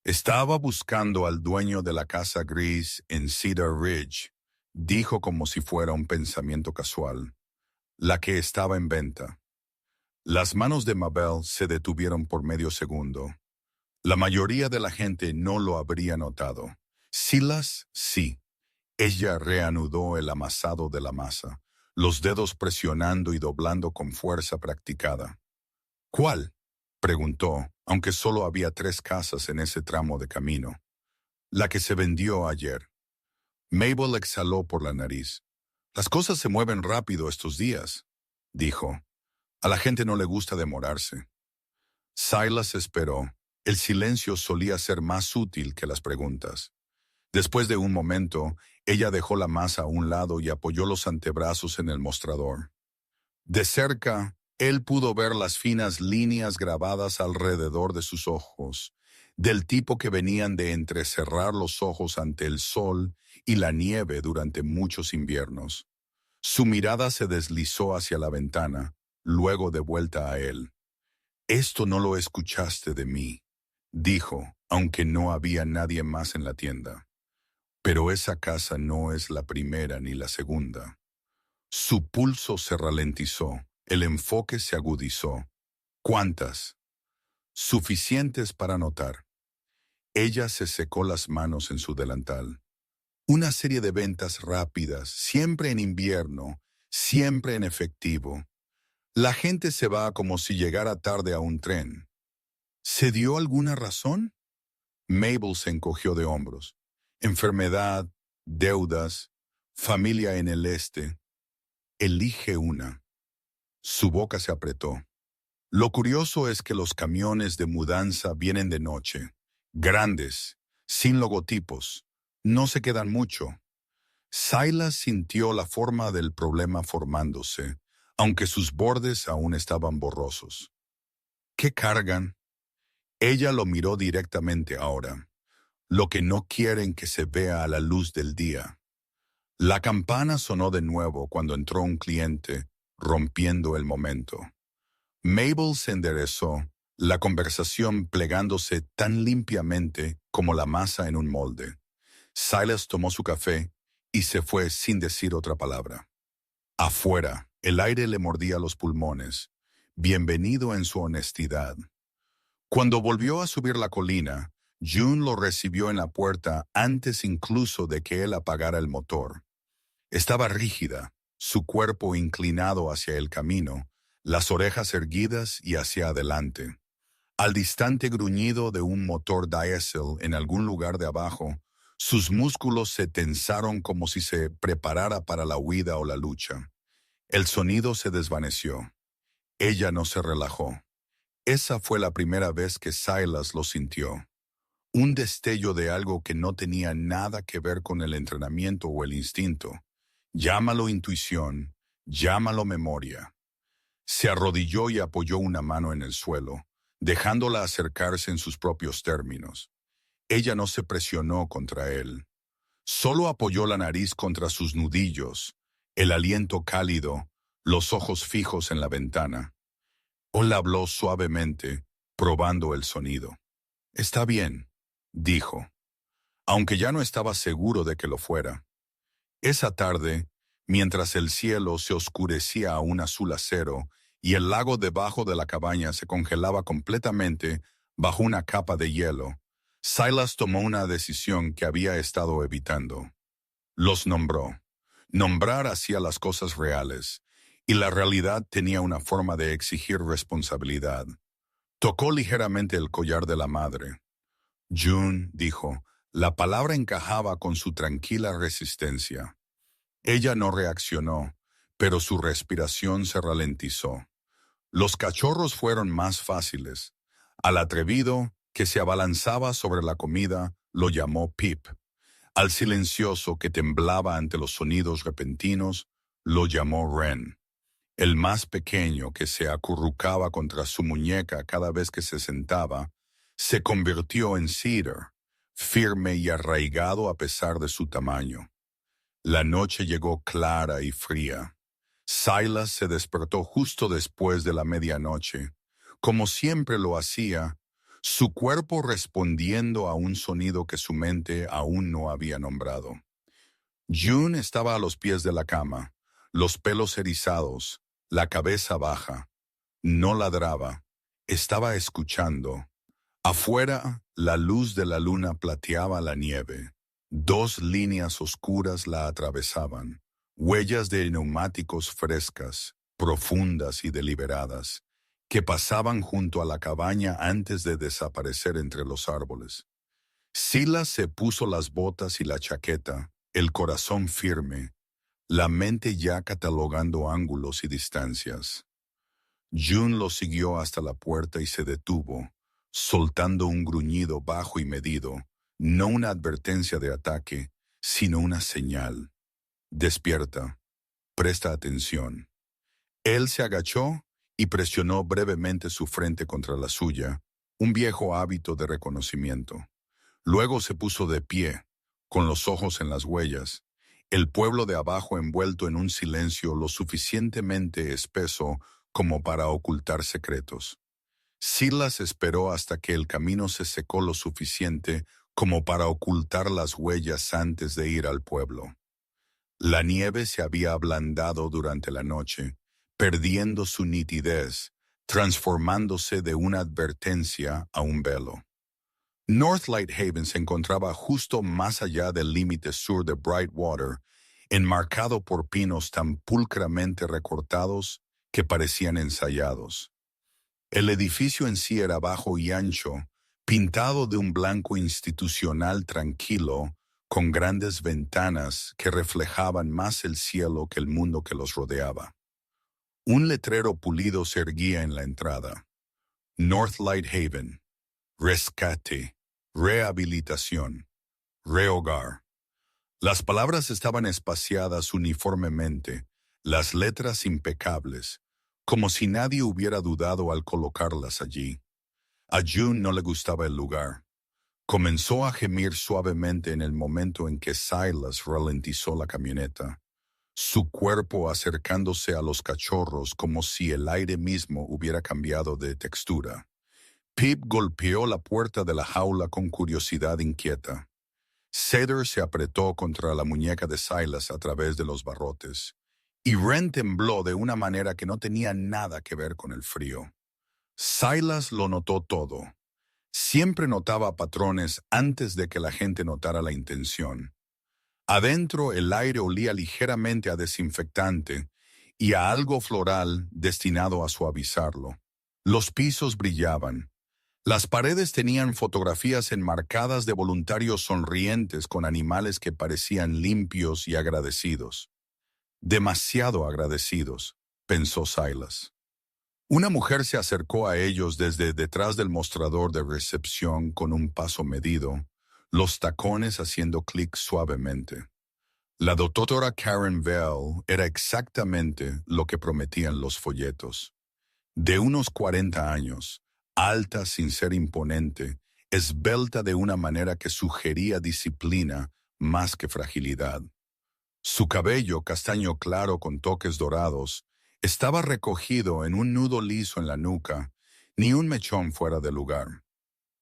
Estaba buscando al dueño de la casa gris en Cedar Ridge, dijo como si fuera un pensamiento casual. La que estaba en venta. Las manos de Mabel se detuvieron por medio segundo. La mayoría de la gente no lo habría notado. Silas, sí. Ella reanudó el amasado de la masa, los dedos presionando y doblando con fuerza practicada. ¿Cuál? Preguntó, aunque solo había 3 casas en ese tramo de camino. La que se vendió ayer. Mabel exhaló por la nariz. Las cosas se mueven rápido estos días, dijo. A la gente no le gusta demorarse. Silas esperó. El silencio solía ser más útil que las preguntas. Después de un momento, ella dejó la masa a un lado y apoyó los antebrazos en el mostrador. De cerca, él pudo ver las finas líneas grabadas alrededor de sus ojos, del tipo que venían de entrecerrar los ojos ante el sol y la nieve durante muchos inviernos. Su mirada se deslizó hacia la ventana, luego de vuelta a él. «Esto no lo escuchaste de mí», dijo, aunque no había nadie más en la tienda. «Pero esa casa no es la primera ni la segunda». Su pulso se ralentizó, el enfoque se agudizó. «¿Cuántas?» «Suficientes para notar». Ella se secó las manos en su delantal. «Una serie de ventas rápidas, siempre en invierno, siempre en efectivo. La gente se va como si llegara tarde a un tren». «¿Se dio alguna razón?» Mabel se encogió de hombros. «Enfermedad, deudas, familia en el este. Elige una». Su boca se apretó. «Lo curioso es que los camiones de mudanza vienen de noche, grandes, sin logotipos. No se quedan mucho». Silas sintió la forma del problema formándose, aunque sus bordes aún estaban borrosos. «¿Qué cargan?» Ella lo miró directamente ahora. «Lo que no quieren que se vea a la luz del día». La campana sonó de nuevo cuando entró un cliente, rompiendo el momento. Mabel se enderezó, la conversación plegándose tan limpiamente como la masa en un molde. Silas tomó su café y se fue sin decir otra palabra. Afuera, el aire le mordía los pulmones. Bienvenido en su honestidad. Cuando volvió a subir la colina, June lo recibió en la puerta antes incluso de que él apagara el motor. Estaba rígida, su cuerpo inclinado hacia el camino, las orejas erguidas y hacia adelante. Al distante gruñido de un motor diésel en algún lugar de abajo, sus músculos se tensaron como si se preparara para la huida o la lucha. El sonido se desvaneció. Ella no se relajó. Esa fue la primera vez que Silas lo sintió. Un destello de algo que no tenía nada que ver con el entrenamiento o el instinto. Llámalo intuición, llámalo memoria. Se arrodilló y apoyó una mano en el suelo, dejándola acercarse en sus propios términos. Ella no se presionó contra él. Solo apoyó la nariz contra sus nudillos, el aliento cálido, los ojos fijos en la ventana. Él habló suavemente, probando el sonido. «Está bien», dijo, aunque ya no estaba seguro de que lo fuera. Esa tarde, mientras el cielo se oscurecía a un azul acero y el lago debajo de la cabaña se congelaba completamente bajo una capa de hielo, Silas tomó una decisión que había estado evitando. Los nombró. Nombrar hacía las cosas reales, y la realidad tenía una forma de exigir responsabilidad. Tocó ligeramente el collar de la madre. «June», dijo, la palabra encajaba con su tranquila resistencia. Ella no reaccionó, pero su respiración se ralentizó. Los cachorros fueron más fáciles. Al atrevido, que se abalanzaba sobre la comida, lo llamó Pip. Al silencioso, que temblaba ante los sonidos repentinos, lo llamó Ren. El más pequeño, que se acurrucaba contra su muñeca cada vez que se sentaba, se convirtió en Cedar, firme y arraigado a pesar de su tamaño. La noche llegó clara y fría. Silas se despertó justo después de la medianoche, como siempre lo hacía, su cuerpo respondiendo a un sonido que su mente aún no había nombrado. June estaba a los pies de la cama, los pelos erizados, la cabeza baja. No ladraba, estaba escuchando. Afuera, la luz de la luna plateaba la nieve. Dos líneas oscuras la atravesaban, huellas de neumáticos frescas, profundas y deliberadas, que pasaban junto a la cabaña antes de desaparecer entre los árboles. Silas se puso las botas y la chaqueta, el corazón firme, la mente ya catalogando ángulos y distancias. June lo siguió hasta la puerta y se detuvo, soltando un gruñido bajo y medido, no una advertencia de ataque, sino una señal. Despierta, presta atención. Él se agachó y presionó brevemente su frente contra la suya, un viejo hábito de reconocimiento. Luego se puso de pie, con los ojos en las huellas, el pueblo de abajo envuelto en un silencio lo suficientemente espeso como para ocultar secretos. Silas esperó hasta que el camino se secó lo suficiente como para ocultar las huellas antes de ir al pueblo. La nieve se había ablandado durante la noche, perdiendo su nitidez, transformándose de una advertencia a un velo. North Lighthaven se encontraba justo más allá del límite sur de Brightwater, enmarcado por pinos tan pulcramente recortados que parecían ensayados. El edificio en sí era bajo y ancho, pintado de un blanco institucional tranquilo, con grandes ventanas que reflejaban más el cielo que el mundo que los rodeaba. Un letrero pulido se erguía en la entrada. North Lighthaven, rescate, rehabilitación, rehogar. Las palabras estaban espaciadas uniformemente, las letras impecables, como si nadie hubiera dudado al colocarlas allí. A June no le gustaba el lugar. Comenzó a gemir suavemente en el momento en que Silas ralentizó la camioneta, su cuerpo acercándose a los cachorros como si el aire mismo hubiera cambiado de textura. Pip golpeó la puerta de la jaula con curiosidad inquieta. Cedar se apretó contra la muñeca de Silas a través de los barrotes, y Wren tembló de una manera que no tenía nada que ver con el frío. Silas lo notó todo. Siempre notaba patrones antes de que la gente notara la intención. Adentro el aire olía ligeramente a desinfectante y a algo floral destinado a suavizarlo. Los pisos brillaban. Las paredes tenían fotografías enmarcadas de voluntarios sonrientes con animales que parecían limpios y agradecidos. Demasiado agradecidos, pensó Silas. Una mujer se acercó a ellos desde detrás del mostrador de recepción con un paso medido, los tacones haciendo clic suavemente. La doctora Karen Bell era exactamente lo que prometían los folletos. De unos 40 años, alta sin ser imponente, esbelta de una manera que sugería disciplina más que fragilidad. Su cabello, castaño claro con toques dorados, estaba recogido en un nudo liso en la nuca, ni un mechón fuera de lugar.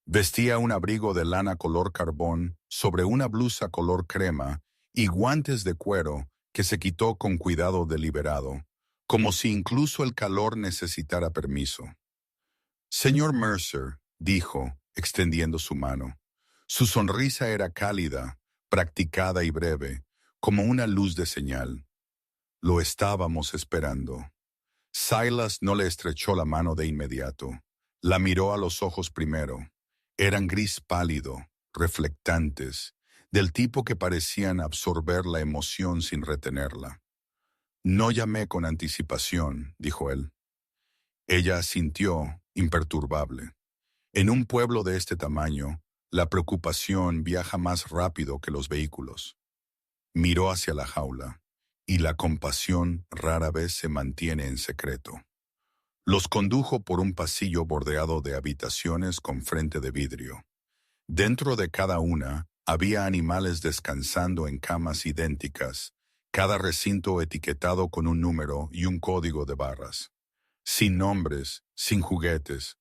Vestía un abrigo de lana color carbón sobre una blusa color crema y guantes de cuero que se quitó con cuidado deliberado, como si incluso el calor necesitara permiso. Señor Mercer, dijo, extendiendo su mano. Su sonrisa era cálida, practicada y breve, como una luz de señal. Lo estábamos esperando. Silas no le estrechó la mano de inmediato. La miró a los ojos primero. Eran gris pálido, reflectantes, del tipo que parecían absorber la emoción sin retenerla. No llamé con anticipación, dijo él. Ella asintió, imperturbable. En un pueblo de este tamaño, la preocupación viaja más rápido que los vehículos. Miró hacia la jaula, y la compasión rara vez se mantiene en secreto. Los condujo por un pasillo bordeado de habitaciones con frente de vidrio. Dentro de cada una había animales descansando en camas idénticas, cada recinto etiquetado con un número y un código de barras. Sin nombres, sin juguetes.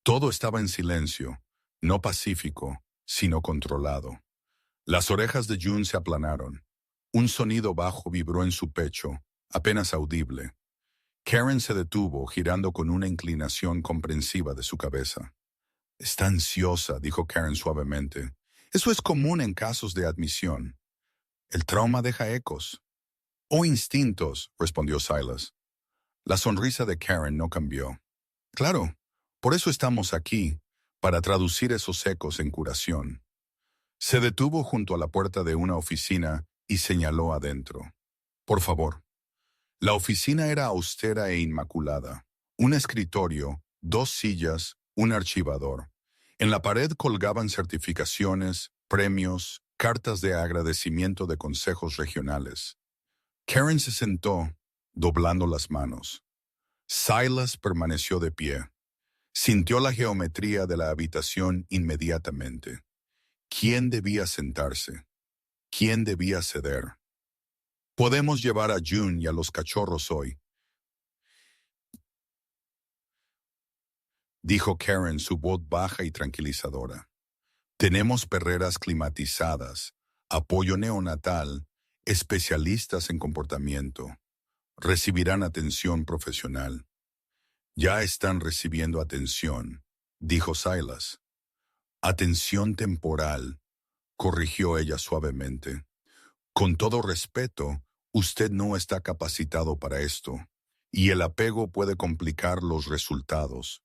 Todo estaba en silencio, no pacífico, sino controlado. Las orejas de June se aplanaron. Un sonido bajo vibró en su pecho, apenas audible. Karen se detuvo, girando con una inclinación comprensiva de su cabeza. Está ansiosa, dijo Karen suavemente. Eso es común en casos de admisión. El trauma deja ecos. O instintos, respondió Silas. La sonrisa de Karen no cambió. Claro, por eso estamos aquí, para traducir esos ecos en curación. Se detuvo junto a la puerta de una oficina y señaló adentro. Por favor. La oficina era austera e inmaculada. Un escritorio, 2 sillas, un archivador. En la pared colgaban certificaciones, premios, cartas de agradecimiento de consejos regionales. Karen se sentó, doblando las manos. Silas permaneció de pie. Sintió la geometría de la habitación inmediatamente. ¿Quién debía sentarse? ¿Quién debía ceder? Podemos llevar a June y a los cachorros hoy, dijo Karen, su voz baja y tranquilizadora. Tenemos perreras climatizadas, apoyo neonatal, especialistas en comportamiento. Recibirán atención profesional. Ya están recibiendo atención, dijo Silas. Atención temporal, corrigió ella suavemente. Con todo respeto, usted no está capacitado para esto, y el apego puede complicar los resultados.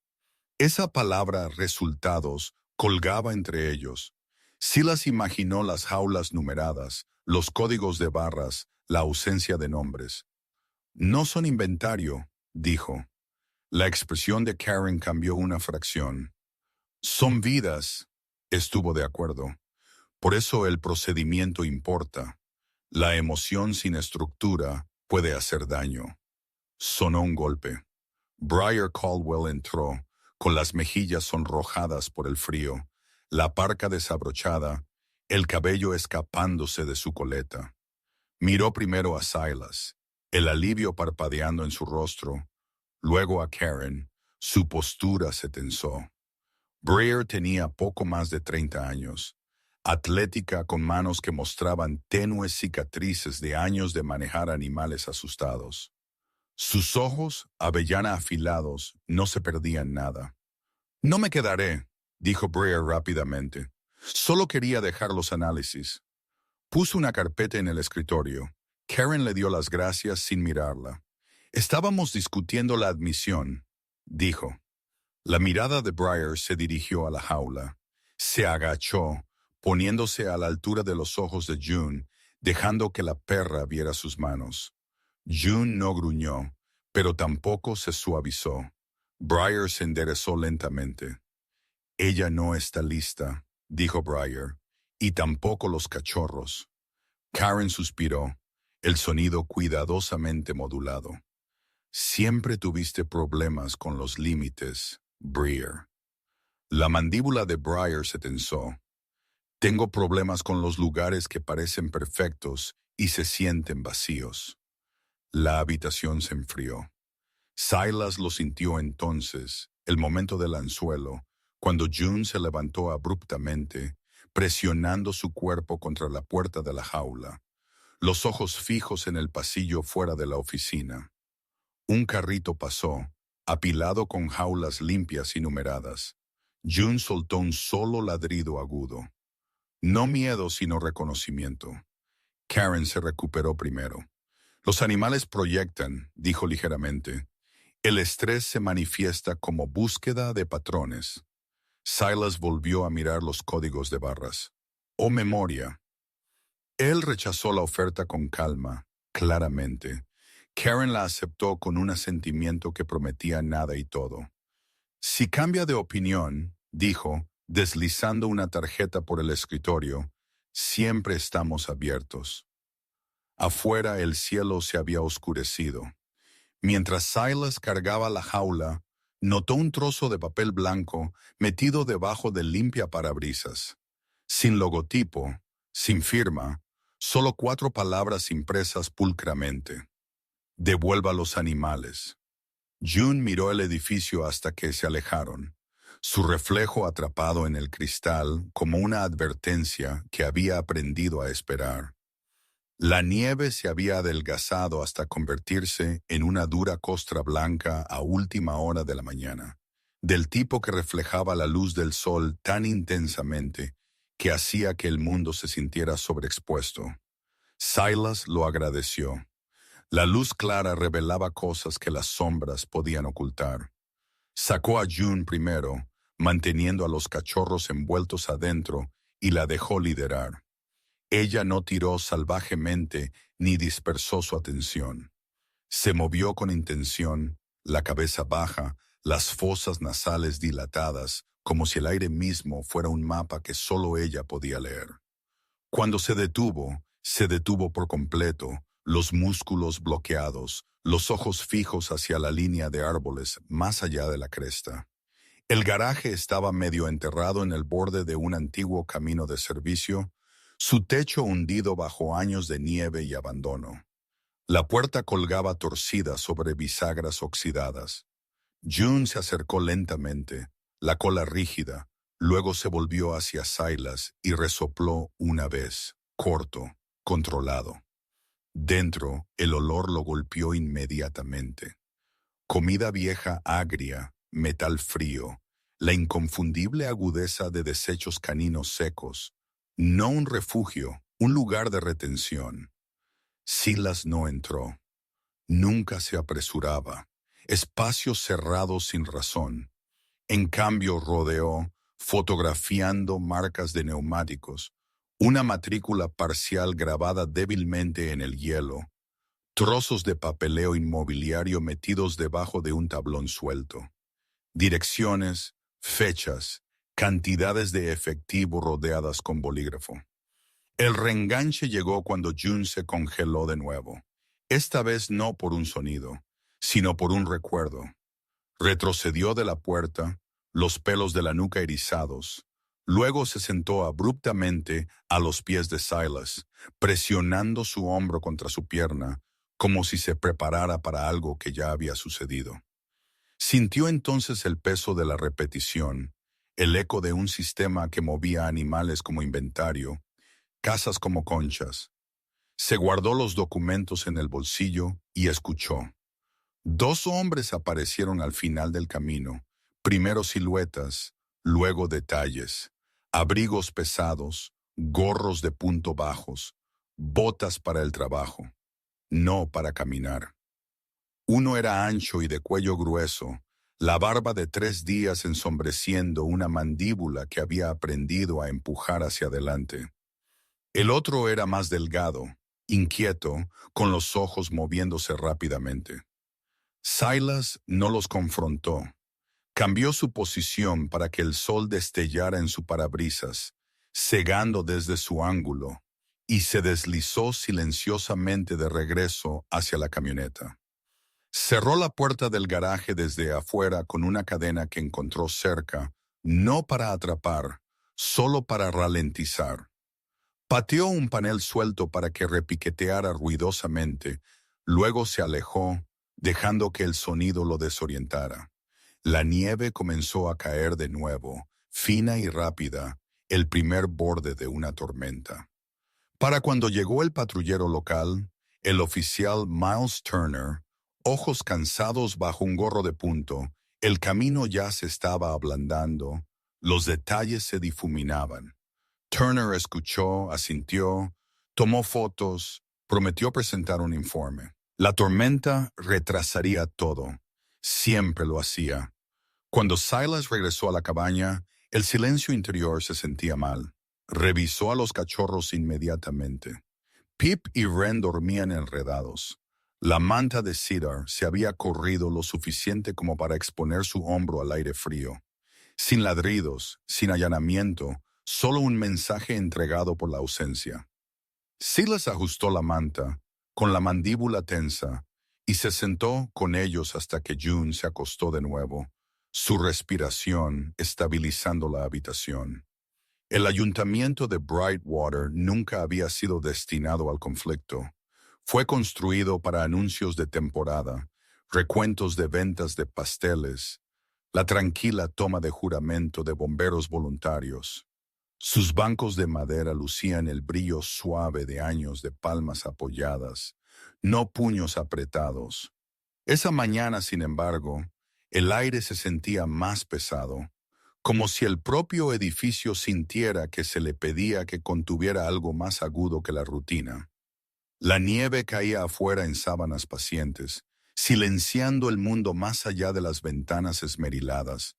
Esa palabra resultados colgaba entre ellos. Silas imaginó las jaulas numeradas, los códigos de barras, la ausencia de nombres. No son inventario, dijo. La expresión de Karen cambió una fracción. Son vidas, estuvo de acuerdo. Por eso el procedimiento importa. La emoción sin estructura puede hacer daño. Sonó un golpe. Briar Caldwell entró, con las mejillas sonrojadas por el frío, la parca desabrochada, el cabello escapándose de su coleta. Miró primero a Silas, el alivio parpadeando en su rostro, luego a Karen. Su postura se tensó. Briar tenía poco más de 30 años, atlética con manos que mostraban tenues cicatrices de años de manejar animales asustados. Sus ojos, avellana afilados, no se perdían nada. No me quedaré, dijo Briar rápidamente. Solo quería dejar los análisis. Puso una carpeta en el escritorio. Karen le dio las gracias sin mirarla. Estábamos discutiendo la admisión, dijo. La mirada de Briar se dirigió a la jaula. Se agachó, poniéndose a la altura de los ojos de June, dejando que la perra viera sus manos. June no gruñó, pero tampoco se suavizó. Briar se enderezó lentamente. Ella no está lista, dijo Briar, y tampoco los cachorros. Karen suspiró, el sonido cuidadosamente modulado. Siempre tuviste problemas con los límites, Briar. La mandíbula de Briar se tensó. Tengo problemas con los lugares que parecen perfectos y se sienten vacíos. La habitación se enfrió. Silas lo sintió entonces, el momento del anzuelo, cuando June se levantó abruptamente, presionando su cuerpo contra la puerta de la jaula, los ojos fijos en el pasillo fuera de la oficina. Un carrito pasó, apilado con jaulas limpias y numeradas. June soltó un solo ladrido agudo. No miedo, sino reconocimiento. Karen se recuperó primero. Los animales proyectan, dijo ligeramente. El estrés se manifiesta como búsqueda de patrones. Silas volvió a mirar los códigos de barras. ¡Oh, memoria! Él rechazó la oferta con calma, claramente. Karen la aceptó con un asentimiento que prometía nada y todo. Si cambia de opinión, dijo, deslizando una tarjeta por el escritorio, siempre estamos abiertos. Afuera el cielo se había oscurecido. Mientras Silas cargaba la jaula, notó un trozo de papel blanco metido debajo del limpiaparabrisas. Sin logotipo, sin firma, Solo 4 palabras impresas pulcramente. Devuelva a los animales. June miró el edificio hasta que se alejaron, su reflejo atrapado en el cristal como una advertencia que había aprendido a esperar. La nieve se había adelgazado hasta convertirse en una dura costra blanca a última hora de la mañana, del tipo que reflejaba la luz del sol tan intensamente que hacía que el mundo se sintiera sobreexpuesto. Silas lo agradeció. La luz clara revelaba cosas que las sombras podían ocultar. Sacó a June primero, manteniendo a los cachorros envueltos adentro, y la dejó liderar. Ella no tiró salvajemente ni dispersó su atención. Se movió con intención, la cabeza baja, las fosas nasales dilatadas, como si el aire mismo fuera un mapa que solo ella podía leer. Cuando se detuvo por completo, los músculos bloqueados, los ojos fijos hacia la línea de árboles más allá de la cresta. El garaje estaba medio enterrado en el borde de un antiguo camino de servicio, su techo hundido bajo años de nieve y abandono. La puerta colgaba torcida sobre bisagras oxidadas. June se acercó lentamente, la cola rígida, luego se volvió hacia Silas y resopló una vez, corto, controlado. Dentro, el olor lo golpeó inmediatamente. Comida vieja agria, metal frío, la inconfundible agudeza de desechos caninos secos. No un refugio, un lugar de retención. Silas no entró. Nunca se apresuraba. Espacios cerrados sin razón. En cambio rodeó, fotografiando marcas de neumáticos, una matrícula parcial grabada débilmente en el hielo, trozos de papeleo inmobiliario metidos debajo de un tablón suelto, direcciones, fechas, cantidades de efectivo rodeadas con bolígrafo. El reenganche llegó cuando June se congeló de nuevo, esta vez no por un sonido, sino por un recuerdo. Retrocedió de la puerta, los pelos de la nuca erizados. Luego se sentó abruptamente a los pies de Silas, presionando su hombro contra su pierna, como si se preparara para algo que ya había sucedido. Sintió entonces el peso de la repetición, el eco de un sistema que movía animales como inventario, casas como conchas. Se guardó los documentos en el bolsillo y escuchó. 2 hombres aparecieron al final del camino, primero siluetas, luego detalles, abrigos pesados, gorros de punto bajos, botas para el trabajo, no para caminar. Uno era ancho y de cuello grueso, la barba de 3 días ensombreciendo una mandíbula que había aprendido a empujar hacia adelante. El otro era más delgado, inquieto, con los ojos moviéndose rápidamente. Silas no los confrontó. Cambió su posición para que el sol destellara en su parabrisas, cegando desde su ángulo, y se deslizó silenciosamente de regreso hacia la camioneta. Cerró la puerta del garaje desde afuera con una cadena que encontró cerca, no para atrapar, solo para ralentizar. Pateó un panel suelto para que repiqueteara ruidosamente, luego se alejó, dejando que el sonido lo desorientara. La nieve comenzó a caer de nuevo, fina y rápida, el primer borde de una tormenta. Para cuando llegó el patrullero local, el oficial Miles Turner, ojos cansados bajo un gorro de punto, el camino ya se estaba ablandando, los detalles se difuminaban. Turner escuchó, asintió, tomó fotos, prometió presentar un informe. La tormenta retrasaría todo. Siempre lo hacía. Cuando Silas regresó a la cabaña, el silencio interior se sentía mal. Revisó a los cachorros inmediatamente. Pip y Ren dormían enredados. La manta de Cedar se había corrido lo suficiente como para exponer su hombro al aire frío. Sin ladridos, sin allanamiento, solo un mensaje entregado por la ausencia. Silas ajustó la manta, con la mandíbula tensa, y se sentó con ellos hasta que June se acostó de nuevo, su respiración estabilizando la habitación. El ayuntamiento de Brightwater nunca había sido destinado al conflicto. Fue construido para anuncios de temporada, recuentos de ventas de pasteles, la tranquila toma de juramento de bomberos voluntarios. Sus bancos de madera lucían el brillo suave de años de palmas apoyadas, no puños apretados. Esa mañana, sin embargo, el aire se sentía más pesado, como si el propio edificio sintiera que se le pedía que contuviera algo más agudo que la rutina. La nieve caía afuera en sábanas pacientes, silenciando el mundo más allá de las ventanas esmeriladas,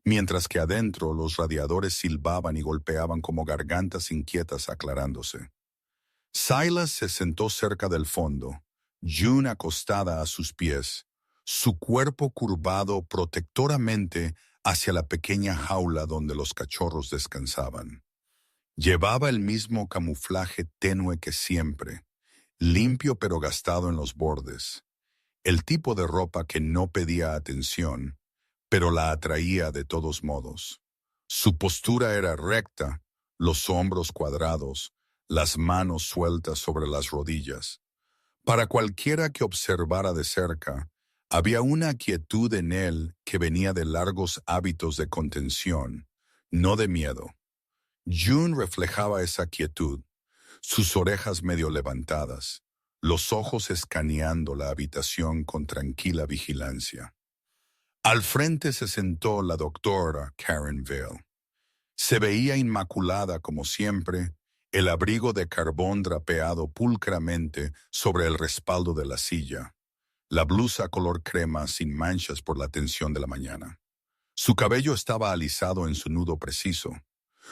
mientras que adentro los radiadores silbaban y golpeaban como gargantas inquietas aclarándose. Silas se sentó cerca del fondo, June acostada a sus pies, su cuerpo curvado protectoramente hacia la pequeña jaula donde los cachorros descansaban. Llevaba el mismo camuflaje tenue que siempre, limpio pero gastado en los bordes, el tipo de ropa que no pedía atención, pero la atraía de todos modos. Su postura era recta, los hombros cuadrados, las manos sueltas sobre las rodillas. Para cualquiera que observara de cerca, había una quietud en él que venía de largos hábitos de contención, no de miedo. June reflejaba esa quietud, sus orejas medio levantadas, los ojos escaneando la habitación con tranquila vigilancia. Al frente se sentó la doctora Karen Vale. Se veía inmaculada como siempre, el abrigo de carbón drapeado pulcramente sobre el respaldo de la silla, la blusa color crema sin manchas por la tensión de la mañana. Su cabello estaba alisado en su nudo preciso,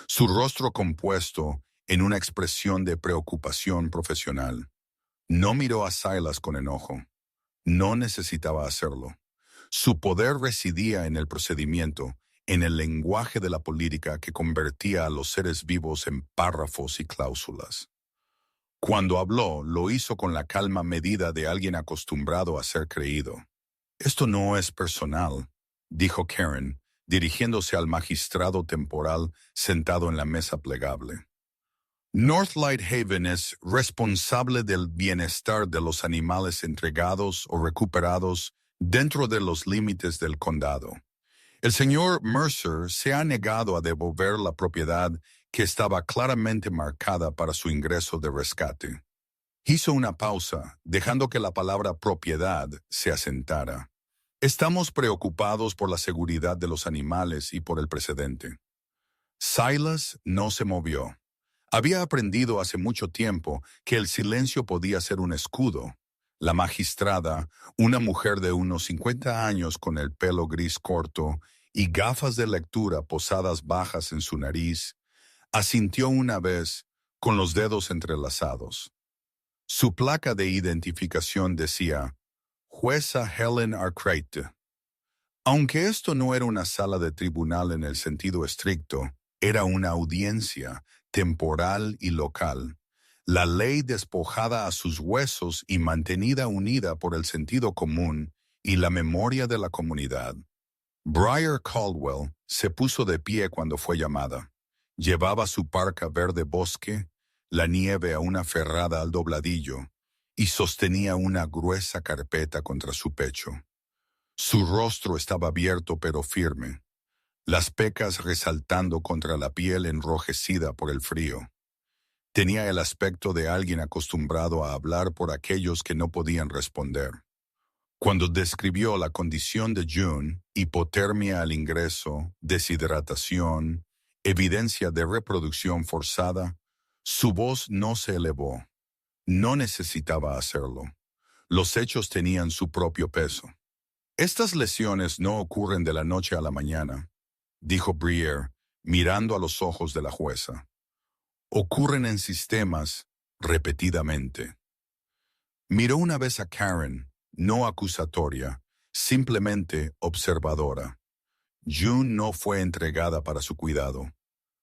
su rostro compuesto en una expresión de preocupación profesional. No miró a Silas con enojo. No necesitaba hacerlo. Su poder residía en el procedimiento, en el lenguaje de la política que convertía a los seres vivos en párrafos y cláusulas. Cuando habló, lo hizo con la calma medida de alguien acostumbrado a ser creído. «Esto no es personal», dijo Karen, dirigiéndose al magistrado temporal sentado en la mesa plegable. Northlight Haven es responsable del bienestar de los animales entregados o recuperados dentro de los límites del condado. El señor Mercer se ha negado a devolver la propiedad que estaba claramente marcada para su ingreso de rescate. Hizo una pausa, dejando que la palabra propiedad se asentara. Estamos preocupados por la seguridad de los animales y por el precedente. Silas no se movió. Había aprendido hace mucho tiempo que el silencio podía ser un escudo. La magistrada, una mujer de unos 50 años con el pelo gris corto y gafas de lectura posadas bajas en su nariz, asintió una vez con los dedos entrelazados. Su placa de identificación decía «Jueza Helen Arkwright». Aunque esto no era una sala de tribunal en el sentido estricto, era una audiencia temporal y local. La ley despojada a sus huesos y mantenida unida por el sentido común y la memoria de la comunidad. Briar Caldwell se puso de pie cuando fue llamada. Llevaba su parca verde bosque, la nieve aún aferrada al dobladillo, y sostenía una gruesa carpeta contra su pecho. Su rostro estaba abierto pero firme, las pecas resaltando contra la piel enrojecida por el frío. Tenía el aspecto de alguien acostumbrado a hablar por aquellos que no podían responder. Cuando describió la condición de June, hipotermia al ingreso, deshidratación, evidencia de reproducción forzada, su voz no se elevó. No necesitaba hacerlo. Los hechos tenían su propio peso. «Estas lesiones no ocurren de la noche a la mañana», dijo Briere, mirando a los ojos de la jueza. «Ocurren en sistemas repetidamente». Miró una vez a Karen, no acusatoria, simplemente observadora. June no fue entregada para su cuidado.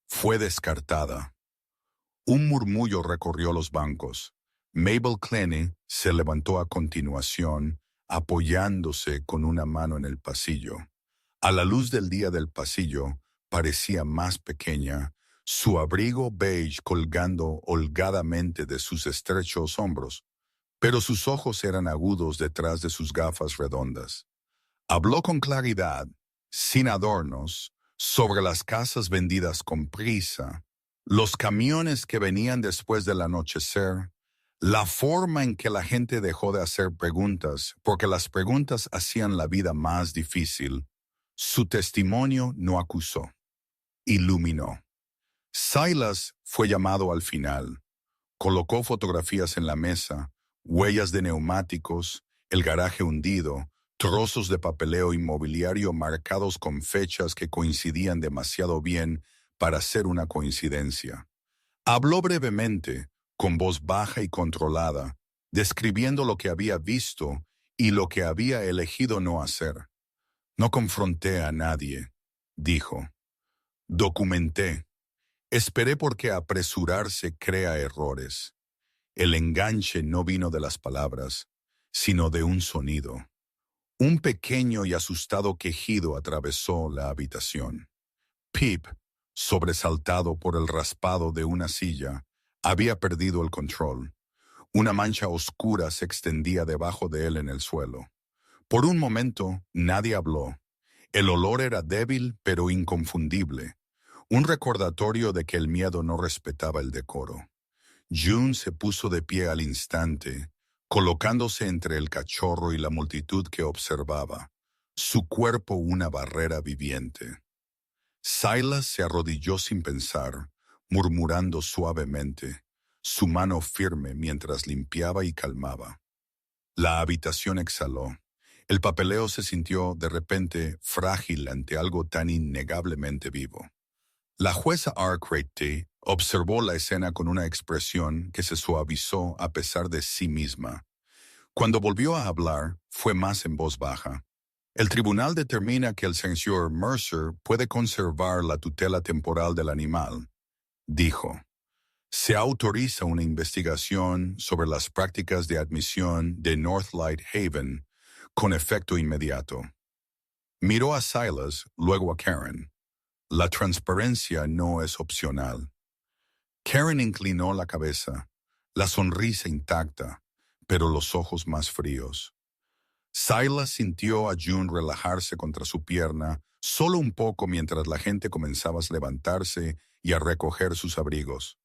Fue descartada. Un murmullo recorrió los bancos. Mabel Clenny se levantó a continuación, apoyándose con una mano en el pasillo. A la luz del día del pasillo, parecía más pequeña, su abrigo beige colgando holgadamente de sus estrechos hombros, pero sus ojos eran agudos detrás de sus gafas redondas. Habló con claridad, sin adornos, sobre las casas vendidas con prisa, los camiones que venían después del anochecer, la forma en que la gente dejó de hacer preguntas porque las preguntas hacían la vida más difícil. Su testimonio no acusó, iluminó. Silas fue llamado al final. Colocó fotografías en la mesa, huellas de neumáticos, el garaje hundido, trozos de papeleo inmobiliario marcados con fechas que coincidían demasiado bien para ser una coincidencia. Habló brevemente, con voz baja y controlada, describiendo lo que había visto y lo que había elegido no hacer. No confronté a nadie, dijo. Documenté. Esperé porque apresurarse crea errores. El enganche no vino de las palabras, sino de un sonido. Un pequeño y asustado quejido atravesó la habitación. Pip, sobresaltado por el raspado de una silla, había perdido el control. Una mancha oscura se extendía debajo de él en el suelo. Por un momento, nadie habló. El olor era débil pero inconfundible, un recordatorio de que el miedo no respetaba el decoro. June se puso de pie al instante, colocándose entre el cachorro y la multitud que observaba, su cuerpo una barrera viviente. Silas se arrodilló sin pensar, murmurando suavemente, su mano firme mientras limpiaba y calmaba. La habitación exhaló. El papeleo se sintió de repente frágil ante algo tan innegablemente vivo. La jueza Arkwright observó la escena con una expresión que se suavizó a pesar de sí misma. Cuando volvió a hablar, fue más en voz baja. El tribunal determina que el señor Mercer puede conservar la tutela temporal del animal, dijo. Se autoriza una investigación sobre las prácticas de admisión de Northlight Haven con efecto inmediato. Miró a Silas, luego a Karen. La transparencia no es opcional. Karen inclinó la cabeza, la sonrisa intacta, pero los ojos más fríos. Silas sintió a June relajarse contra su pierna solo un poco mientras la gente comenzaba a levantarse y a recoger sus abrigos.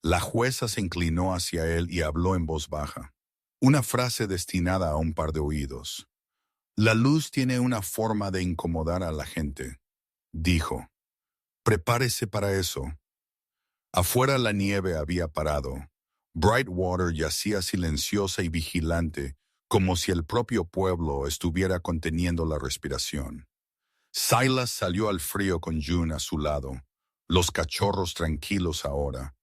La jueza se inclinó hacia él y habló en voz baja. Una frase destinada a un par de oídos. La luz tiene una forma de incomodar a la gente, dijo. Prepárese para eso. Afuera la nieve había parado. Brightwater yacía silenciosa y vigilante, como si el propio pueblo estuviera conteniendo la respiración. Silas salió al frío con June a su lado, los cachorros tranquilos ahora,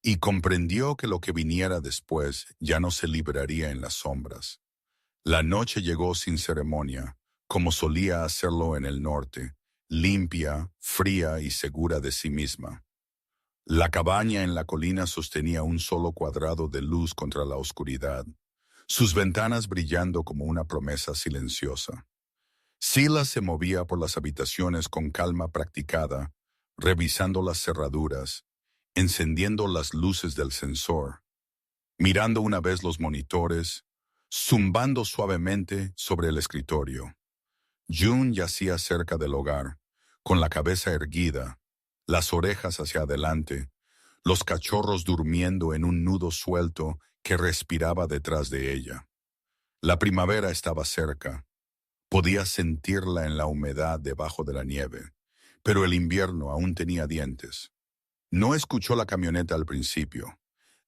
y comprendió que lo que viniera después ya no se libraría en las sombras. La noche llegó sin ceremonia, como solía hacerlo en el norte, limpia, fría y segura de sí misma. La cabaña en la colina sostenía un solo cuadrado de luz contra la oscuridad, sus ventanas brillando como una promesa silenciosa. Silas se movía por las habitaciones con calma practicada, revisando las cerraduras, encendiendo las luces del sensor, mirando una vez los monitores, zumbando suavemente sobre el escritorio. June yacía cerca del hogar, con la cabeza erguida, las orejas hacia adelante, los cachorros durmiendo en un nudo suelto que respiraba detrás de ella. La primavera estaba cerca. Podía sentirla en la humedad debajo de la nieve, pero el invierno aún tenía dientes. No escuchó la camioneta al principio.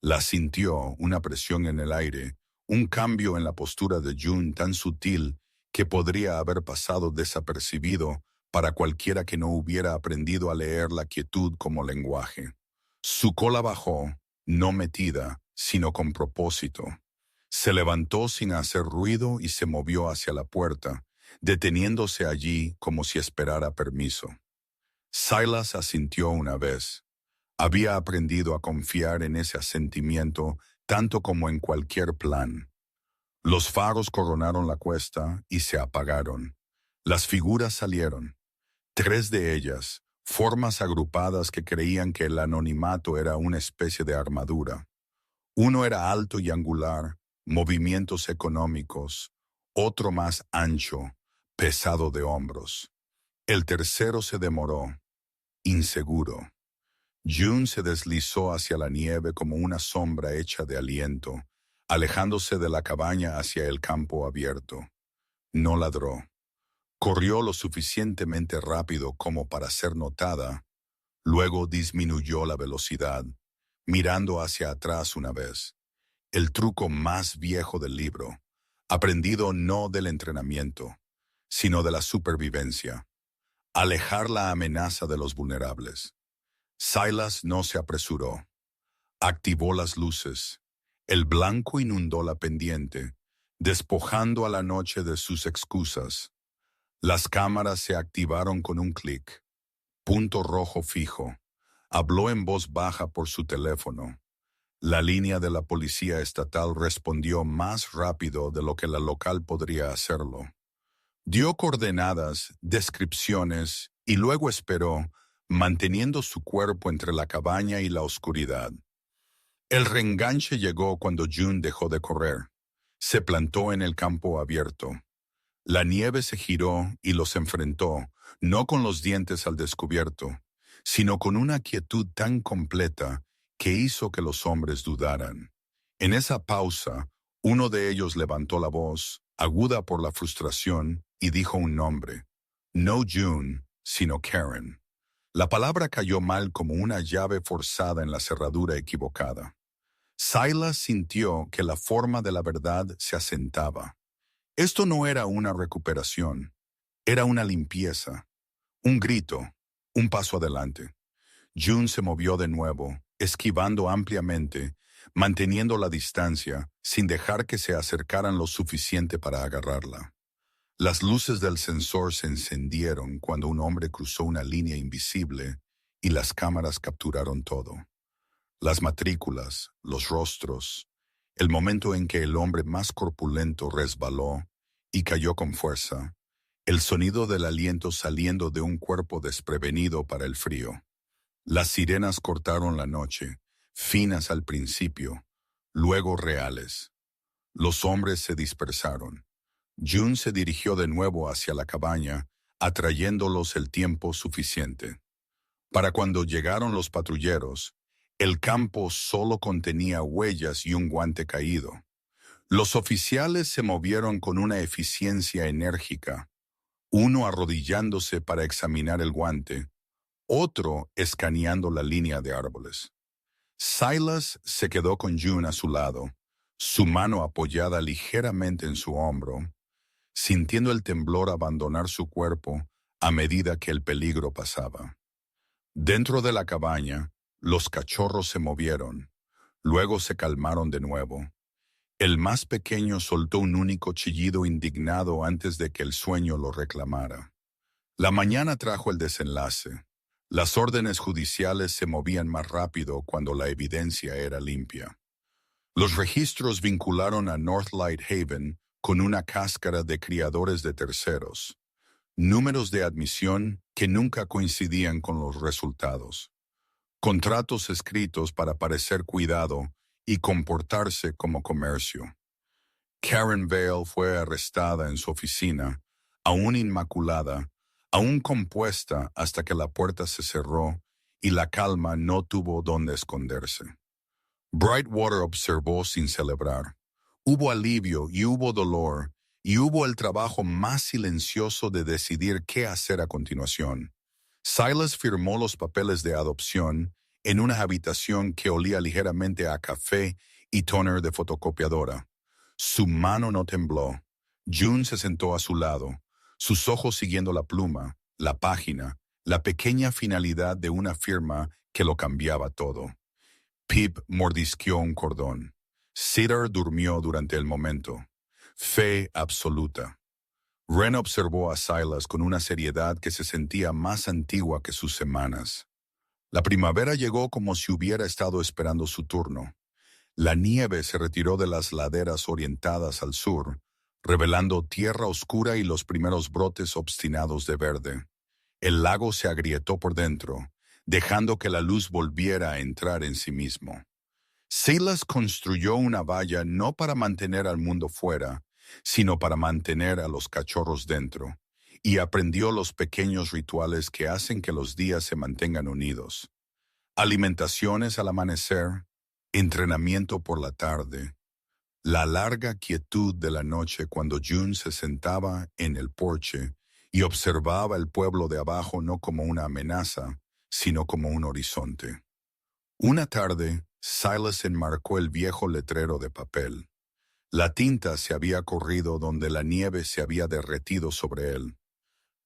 La sintió, una presión en el aire, un cambio en la postura de June tan sutil que podría haber pasado desapercibido para cualquiera que no hubiera aprendido a leer la quietud como lenguaje. Su cola bajó, no metida, sino con propósito. Se levantó sin hacer ruido y se movió hacia la puerta, deteniéndose allí como si esperara permiso. Silas asintió una vez. Había aprendido a confiar en ese asentimiento tanto como en cualquier plan. Los faros coronaron la cuesta y se apagaron. Las figuras salieron. 3 de ellas, formas agrupadas que creían que el anonimato era una especie de armadura. Uno era alto y angular, movimientos económicos, otro más ancho, pesado de hombros. El tercero se demoró, inseguro. June se deslizó hacia la nieve como una sombra hecha de aliento, alejándose de la cabaña hacia el campo abierto. No ladró. Corrió lo suficientemente rápido como para ser notada, luego disminuyó la velocidad, mirando hacia atrás una vez. El truco más viejo del libro, aprendido no del entrenamiento, sino de la supervivencia. Alejar la amenaza de los vulnerables. Silas no se apresuró. Activó las luces. El blanco inundó la pendiente, despojando a la noche de sus excusas. Las cámaras se activaron con un clic. Punto rojo fijo. Habló en voz baja por su teléfono. La línea de la policía estatal respondió más rápido de lo que la local podría hacerlo. Dio coordenadas, descripciones y luego esperó, manteniendo su cuerpo entre la cabaña y la oscuridad. El reenganche llegó cuando June dejó de correr. Se plantó en el campo abierto. La nieve se giró y los enfrentó, no con los dientes al descubierto, sino con una quietud tan completa que hizo que los hombres dudaran. En esa pausa, uno de ellos levantó la voz, aguda por la frustración, y dijo un nombre. No June, sino Karen. La palabra cayó mal como una llave forzada en la cerradura equivocada. Silas sintió que la forma de la verdad se asentaba. Esto no era una recuperación, era una limpieza, un grito, un paso adelante. June se movió de nuevo, esquivando ampliamente, manteniendo la distancia, sin dejar que se acercaran lo suficiente para agarrarla. Las luces del sensor se encendieron cuando un hombre cruzó una línea invisible y las cámaras capturaron todo. Las matrículas, los rostros, el momento en que el hombre más corpulento resbaló y cayó con fuerza, el sonido del aliento saliendo de un cuerpo desprevenido para el frío. Las sirenas cortaron la noche, finas al principio, luego reales. Los hombres se dispersaron. June se dirigió de nuevo hacia la cabaña, atrayéndolos el tiempo suficiente. Para cuando llegaron los patrulleros, el campo solo contenía huellas y un guante caído. Los oficiales se movieron con una eficiencia enérgica, uno arrodillándose para examinar el guante, otro escaneando la línea de árboles. Silas se quedó con June a su lado, su mano apoyada ligeramente en su hombro, sintiendo el temblor abandonar su cuerpo a medida que el peligro pasaba. Dentro de la cabaña, los cachorros se movieron, luego se calmaron de nuevo. El más pequeño soltó un único chillido indignado antes de que el sueño lo reclamara. La mañana trajo el desenlace. Las órdenes judiciales se movían más rápido cuando la evidencia era limpia. Los registros vincularon a North Light Haven con una cáscara de criadores de terceros. Números de admisión que nunca coincidían con los resultados. Contratos escritos para parecer cuidado y comportarse como comercio. Karen Vale fue arrestada en su oficina, aún inmaculada, aún compuesta hasta que la puerta se cerró y la calma no tuvo dónde esconderse. Brightwater observó sin celebrar. Hubo alivio y hubo dolor, y hubo el trabajo más silencioso de decidir qué hacer a continuación. Silas firmó los papeles de adopción en una habitación que olía ligeramente a café y tóner de fotocopiadora. Su mano no tembló. June se sentó a su lado, sus ojos siguiendo la pluma, la página, la pequeña finalidad de una firma que lo cambiaba todo. Pip mordisqueó un cordón. Cedar durmió durante el momento. Fe absoluta. Wren observó a Silas con una seriedad que se sentía más antigua que sus semanas. La primavera llegó como si hubiera estado esperando su turno. La nieve se retiró de las laderas orientadas al sur, revelando tierra oscura y los primeros brotes obstinados de verde. El lago se agrietó por dentro, dejando que la luz volviera a entrar en sí mismo. Silas construyó una valla no para mantener al mundo fuera, sino para mantener a los cachorros dentro, y aprendió los pequeños rituales que hacen que los días se mantengan unidos. Alimentaciones al amanecer, entrenamiento por la tarde, la larga quietud de la noche cuando June se sentaba en el porche y observaba el pueblo de abajo no como una amenaza, sino como un horizonte. Una tarde, Silas enmarcó el viejo letrero de papel. La tinta se había corrido donde la nieve se había derretido sobre él.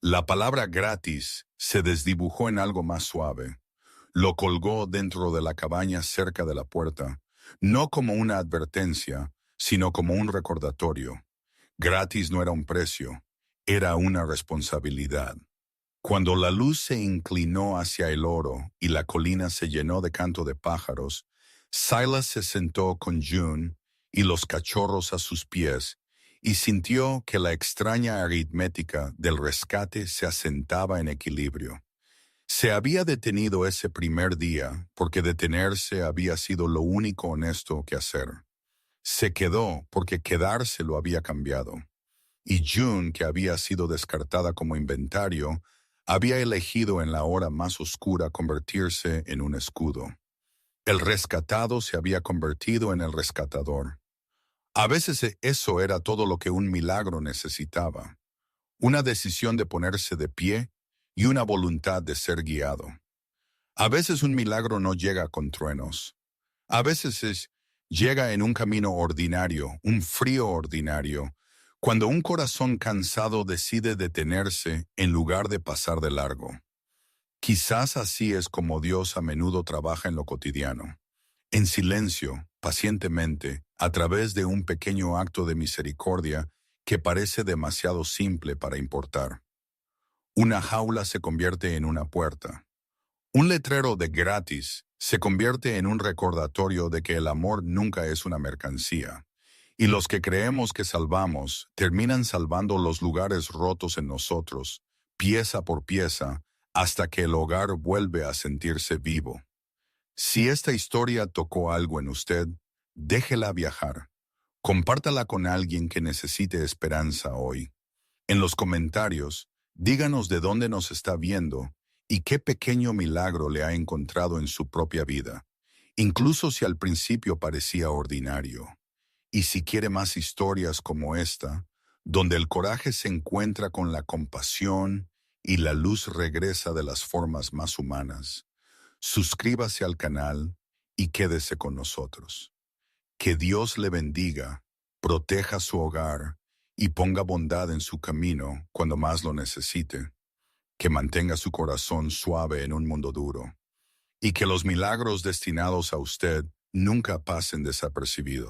La palabra gratis se desdibujó en algo más suave. Lo colgó dentro de la cabaña cerca de la puerta, no como una advertencia, sino como un recordatorio. Gratis no era un precio, era una responsabilidad. Cuando la luz se inclinó hacia el oro y la colina se llenó de canto de pájaros, Silas se sentó con June y los cachorros a sus pies y sintió que la extraña aritmética del rescate se asentaba en equilibrio. Se había detenido ese primer día porque detenerse había sido lo único honesto que hacer. Se quedó porque quedarse lo había cambiado. Y June, que había sido descartada como inventario, había elegido en la hora más oscura convertirse en un escudo. El rescatado se había convertido en el rescatador. A veces eso era todo lo que un milagro necesitaba. Una decisión de ponerse de pie y una voluntad de ser guiado. A veces un milagro no llega con truenos. A veces llega en un camino ordinario, un frío ordinario, cuando un corazón cansado decide detenerse en lugar de pasar de largo. Quizás así es como Dios a menudo trabaja en lo cotidiano, en silencio, pacientemente, a través de un pequeño acto de misericordia que parece demasiado simple para importar. Una jaula se convierte en una puerta. Un letrero de gratis se convierte en un recordatorio de que el amor nunca es una mercancía. Y los que creemos que salvamos terminan salvando los lugares rotos en nosotros, pieza por pieza, hasta que el hogar vuelve a sentirse vivo. Si esta historia tocó algo en usted, déjela viajar. Compártala con alguien que necesite esperanza hoy. En los comentarios, díganos de dónde nos está viendo y qué pequeño milagro le ha encontrado en su propia vida, incluso si al principio parecía ordinario. Y si quiere más historias como esta, donde el coraje se encuentra con la compasión y la luz regresa de las formas más humanas, suscríbase al canal y quédese con nosotros. Que Dios le bendiga, proteja su hogar y ponga bondad en su camino cuando más lo necesite. Que mantenga su corazón suave en un mundo duro. Y que los milagros destinados a usted nunca pasen desapercibidos.